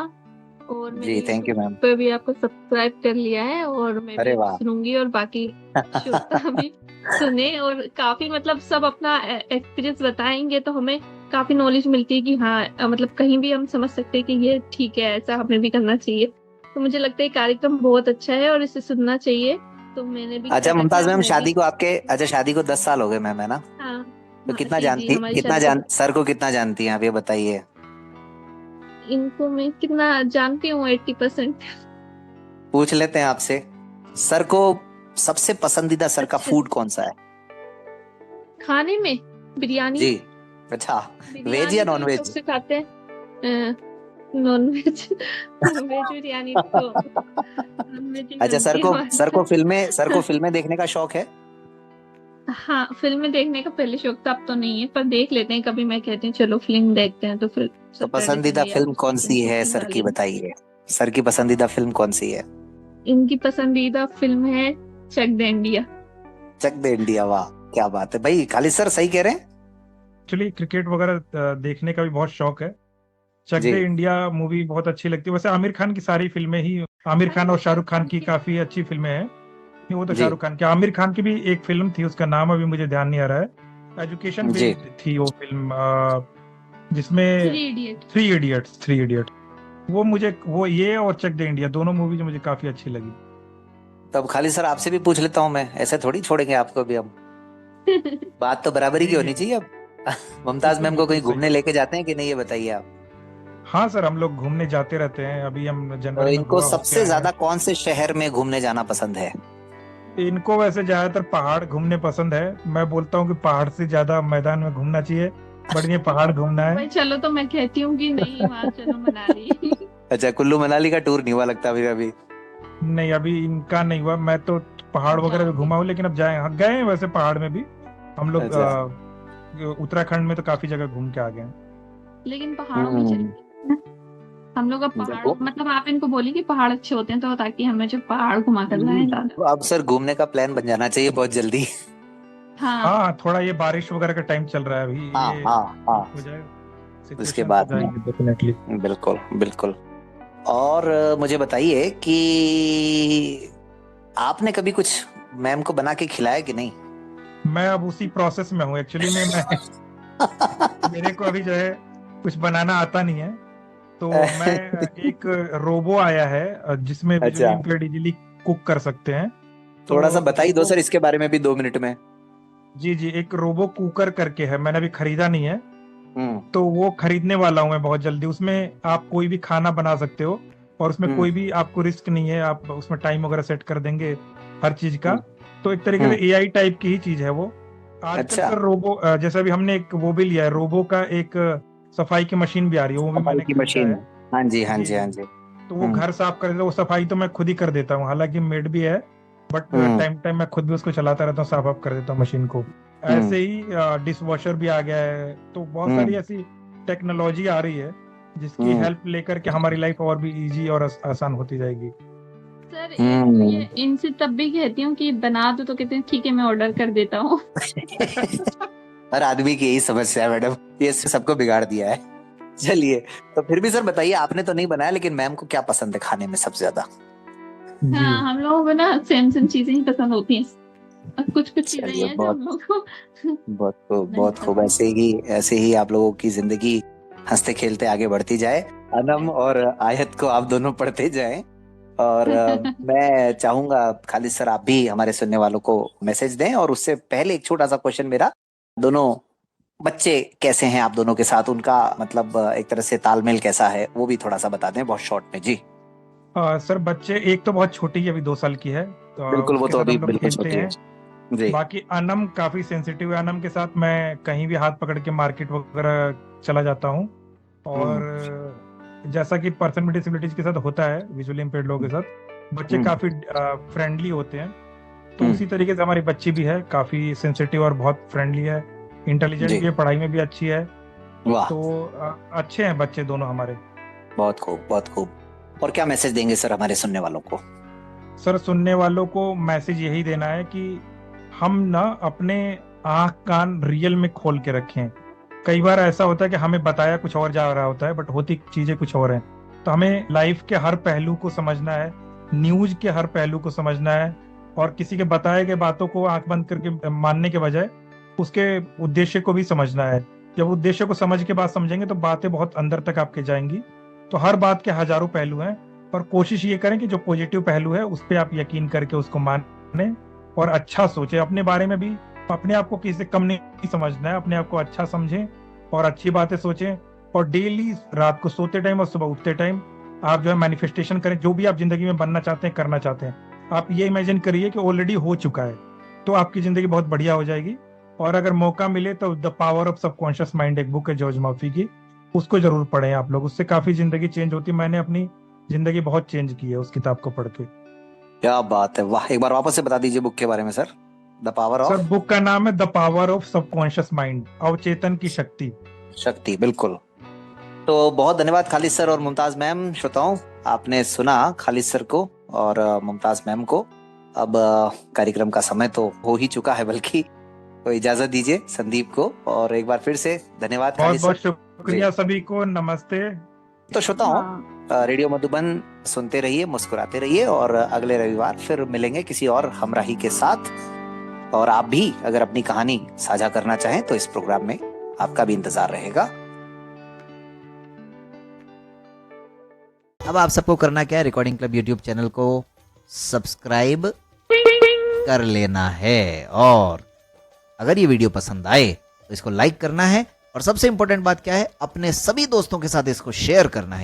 और मेरे जी थैंक यू मैम। पे भी आपको सब्सक्राइब कर लिया है, और मैं अरे भी वाह। सुनूंगी और बाकी श्रोता भी सुने। और काफी मतलब सब अपना एक्सपीरियंस बताएंगे तो हमें काफी नॉलेज मिलती है कि हाँ मतलब कहीं भी हम समझ सकते हैं कि ये ठीक है, ऐसा हमें भी करना चाहिए। तो मुझे लगता है कार्यक्रम बहुत अच्छा है और इसे सुनना चाहिए। तो मैंने भी अच्छा कहा कि मुमताज आप मैम, मैं शादी भी, को आपके, अच्छा शादी को 10 साल हो गए मैम, है ना? हाँ तो हाँ कितना जी जी, जानती, हमारी कितना शादी को, सर को कितना जानती हैं आप, ये बताइए। इनको मैं कितना जानती हूँ, 80%। पूछ लेते हैं आपसे, सर को सबसे पसंदीदा सर का अच्छा, फूड कौन सा है? खाने में बिरयानी। जी। अच्छा, वेज या बिरयानी नॉन तो वेज? सबसे खाते हैं, नॉन वेज। वेज बिरयानी तो नॉन वेज ही अच्छा, बनती है हमारे सर को यहाँ। फिल्में देखने का शौक है? हाँ, फिल्में देखने का पहले शौक था, अब तो नहीं है, पर देख लेते हैं कभी। मैं कहती हूँ चलो फिल्म देखते हैं, तो फिर तो सैटरडे पसंदीदा संडे या फिल्म कुछ कौन सी दिन है छुट्टी सर की, वाले दिन। बताइए। सर की पसंदीदा फिल्म कौन सी है? इनकी पसंदीदा फिल्म है चक दे इंडिया। चक दे इंडिया, वाह क्या बात है भाई, खालिद सर सही कह रहे हैं। एक्चुअली क्रिकेट वगैरह देखने का भी बहुत शौक है। चक जी दे इंडिया मूवी बहुत अच्छी लगती है। वैसे आमिर खान की सारी फिल्में ही, आमिर खान और शाहरुख खान की काफी अच्छी फिल्में हैं। नहीं, वो तो जी शाहरुख खान की, आमिर खान की भी एक फिल्म थी, उसका नाम अभी मुझे ध्यान नहीं आ रहा है। एजुकेशन जी। बेस्ड थी वो फिल्म, जिसमें थ्री इडियट। थ्री इडियट्स वो मुझे, वो ये और चक दे इंडिया दोनों मूवी मुझे काफी अच्छी लगी। तब खालिद सर आपसे भी पूछ लेता हूँ मैं, ऐसे थोड़ी छोड़ेंगे आपको भी हम, बात तो बराबरी की नहीं होनी नहीं, चाहिए अब। मुमताज बिल्कुल मैम को बिल्कुल कहीं सही। घूमने लेके जाते हैं कि नहीं, ये बताइए आप। हाँ सर, हम लोग घूमने जाते रहते हैं। अभी हम तो जनवरी में इनको गोवा होके सबसे आए हैं। ज्यादा कौन से शहर में घूमने जाना पसंद है? इनको वैसे ज्यादातर पहाड़ घूमने पसंद है। मैं बोलता हूँ कि पहाड़ से ज्यादा मैदान में घूमना चाहिए, बट ये पहाड़ घूमना है। भाई चलो, तो मैं कहती हूँ कि नहीं, वहां चलो मनाली। अच्छा, कुल्लू मनाली का टूर नहीं हुआ लगता अभी अभी। नहीं, अभी इनका नहीं हुआ। मैं तो पहाड़ वगैरह भी जाओगे, घुमा हूँ, लेकिन अब जाए, हाँ गए हैं वैसे पहाड़ में भी हम लोग। अच्छा। उत्तराखंड में तो काफी जगह घूम के आ गए हैं। लेकिन पहाड़ों में हम्म। चलेंगे हम लोग। अब पहाड़ों देखो, मतलब आप इनको बोलिए कि पहाड़ अच्छे होते हैं, तो ताकि हमें जो पहाड़ घुमा कर लाए दादा। अब सर घूमने का प्लान बन जाना चाहिए बहुत जल्दी। हाँ, हाँ, थोड़ा ये बारिश वगैरह का टाइम चल रहा है अभी, हाँ ये हाँ हाँ। ठीक हो जाए उसके सिचुएशन तो बाद में जाएंगे डेफिनेटली। बिल्कुल बिल्कुल। और मुझे बताइए कि आपने कभी कुछ मैम को बना के खिलाया कि नहीं? मैं अब उसी प्रोसेस में हूँ एक्चुअली में। मैं मेरे को अभी जो है कुछ बनाना आता नहीं है। तो मैं, एक रोबो आया है जिसमें भी जो अच्छा, इम्प्लॉयड इजीली कुक कर सकते हैं। तो थोड़ा सा बताइए दो रोबो, सर इसके बारे में भी 2 मिनट में। जी जी, एक रोबो कुकर करके है, मैंने अभी खरीदा नहीं है। हम्म तो वो खरीदने वाला हूँ मैं बहुत जल्दी। उसमें आप कोई भी खाना बना सकते हो, और उसमें हम्म कोई भी आपको रिस्क नहीं है। आप उसमें टाइम वगैरह सेट कर देंगे हर चीज का। हम्म तो एक तरीके से हम्म। एआई टाइप की ही चीज है वो। आजकल अच्छा, सर रोबो, जैसे अभी हमने एक वो भी लिया है, रोबो का एक सफाई की मशीन भी आ रही है, वो भी सफाई मैंने की खरीदा मशीन। है। हाँ जी हाँ जी जी हाँ जी। जी। तो वो हम्म घर साफ कर देता है, वो सफाई तो मैं खुद ही कर देता हूँ, हालांकि मेड भी है। बट हम्म टाइम टाइम मैं खुद भी उसको चलाता रहता हूँ, साफ वाफ कर देता हूँ मशीन को। हम्म ऐसे ही डिश वॉशर भी आ गया है। तो बहुत सारी हम्म ऐसी टेक्नोलॉजी आ रही है जिसकी हम्म हेल्प लेकर के हमारी लाइफ और भी इजी और आसान होती जाएगी। सर हम्म। ये इनसे तब भी कहती हूँ कि बना दो, तो कहते हैं ठीक है, मैं ऑर्डर कर देता हूँ। हर आदमी की यही समस्या है मैडम, ये सबको बिगाड़ दिया है। चलिए, तो फिर भी सर बताइए, आपने तो नहीं बनाया, लेकिन मैम को क्या पसंद है खाने में सबसे ज्यादा? जी। हाँ, हम लोगों को ना सेम सेम चीजें ही पसंद होती हैं। और कुछ कुछ चीजें चलिए, हैं जो बहुत हम लोग को बहुत खूब, नहीं बहुत खूब। पसंद। ऐसे ही आप लोगों की जिंदगी हंसते खेलते आगे बढ़ती जाए। अनम और आयत को आप दोनों पढ़ते जाएं। और मैं चाहूंगा खालिद सर आप भी हमारे सुनने वालों को मैसेज दें, और उससे पहले एक छोटा सा क्वेश्चन मेरा, दोनों बच्चे कैसे हैं आप दोनों के साथ, उनका मतलब एक तरह से तालमेल कैसा है, वो भी थोड़ा सा बता दें बहुत शॉर्ट में जी। सर बच्चे, एक तो बहुत छोटी है, अभी 2 साल की है। तो बिल्कुल, वो उसके तो साथ अभी हम लोग बिल्कुल खेलते छोटी है। हैं। जी। बाकी अनम काफी सेंसिटिव है। अनम के साथ मैं कहीं भी हाथ पकड़ के मार्केट वगैरह चला जाता हूँ। और जैसा कि पर्सन विद डिसेबिलिटीज के साथ होता है, विजुअली इम्पेयर्ड लोगों के साथ बच्चे काफी फ्रेंडली होते हैं। तो उसी तरीके से हमारी बच्ची भी है, काफी सेंसिटिव और बहुत फ्रेंडली है, इंटेलिजेंट जी। भी है, पढ़ाई में भी अच्छी है। वाह, तो अच्छे हैं बच्चे दोनों हमारे। बहुत खूब, बहुत खूब। और क्या मैसेज देंगे सर हमारे सुनने वालों को? सर, सुनने वालों को मैसेज यही देना है कि हम ना अपने आंख कान रियल में खोल के रखें। कई बार ऐसा होता है कि हमें बताया कुछ और जा रहा होता है, बट होती चीजें कुछ और हैं। तो हमें लाइफ के हर पहलू को समझना है, न्यूज के हर पहलू को समझना है, और किसी के बताए गए बातों को आंख बंद करके मानने के बजाय उसके उद्देश्य को भी समझना है। जब उद्देश्य को समझ के बाद समझेंगे तो बातें बहुत अंदर तक आपके जाएंगी। तो हर बात के हजारों पहलू हैं, और कोशिश ये करें कि जो पॉजिटिव पहलू है उस पर आप यकीन करके उसको माने और अच्छा सोचें अपने बारे में भी। अपने आप को किसी से कम नहीं समझना है, अपने आप को अच्छा समझें और अच्छी बातें सोचें। और डेली रात को सोते टाइम और सुबह उठते टाइम आप जो है मैनिफेस्टेशन करें, जो भी आप जिंदगी में बनना चाहते हैं, करना चाहते हैं। आप ये इमेजिन करिए कि ऑलरेडी हो चुका है, तो आपकी जिंदगी बहुत बढ़िया हो जाएगी। और अगर मौका मिले तो the power of subconscious mind एक बुक है जॉर्ज मर्फी की, उसको जरूर पढ़ें आप लोग। उससे काफी जिंदगी चेंज होती है। मैंने अपनी जिंदगी बहुत चेंज की है उस किताब को पढ़ के। क्या बात है, वाह। एक बार वापस से बता दीजिए बुक के बारे में sir. The power sir, of book का नाम है the power of subconscious mind, अवचेतन की शक्ति। शक्ति, बिल्कुल। तो बहुत धन्यवाद खालिद सर और मुमताज मैम। श्रोताओं, आपने सुना खालिद सर को और मुमताज मैम को। अब कार्यक्रम का समय तो हो ही चुका है, बल्कि तो इजाजत दीजिए संदीप को। और एक बार फिर से धन्यवाद बहुत खालिद बहुत सर। शुक्रिया सभी को, नमस्ते। तो श्रोताओं, हाँ, रेडियो मधुबन सुनते रहिए, मुस्कुराते रहिए, और अगले रविवार फिर मिलेंगे किसी और हमराही के साथ। और आप भी अगर अपनी कहानी साझा करना चाहें तो इस प्रोग्राम में आपका भी इंतजार रहेगा। अब आप सबको करना क्या है, रिकॉर्डिंग क्लब यूट्यूब चैनल को सब्सक्राइब कर लेना है, और अगर ये वीडियो पसंद आए तो इसको लाइक करना है, और सबसे इंपॉर्टेंट बात क्या है, अपने सभी दोस्तों के साथ इसको शेयर करना है।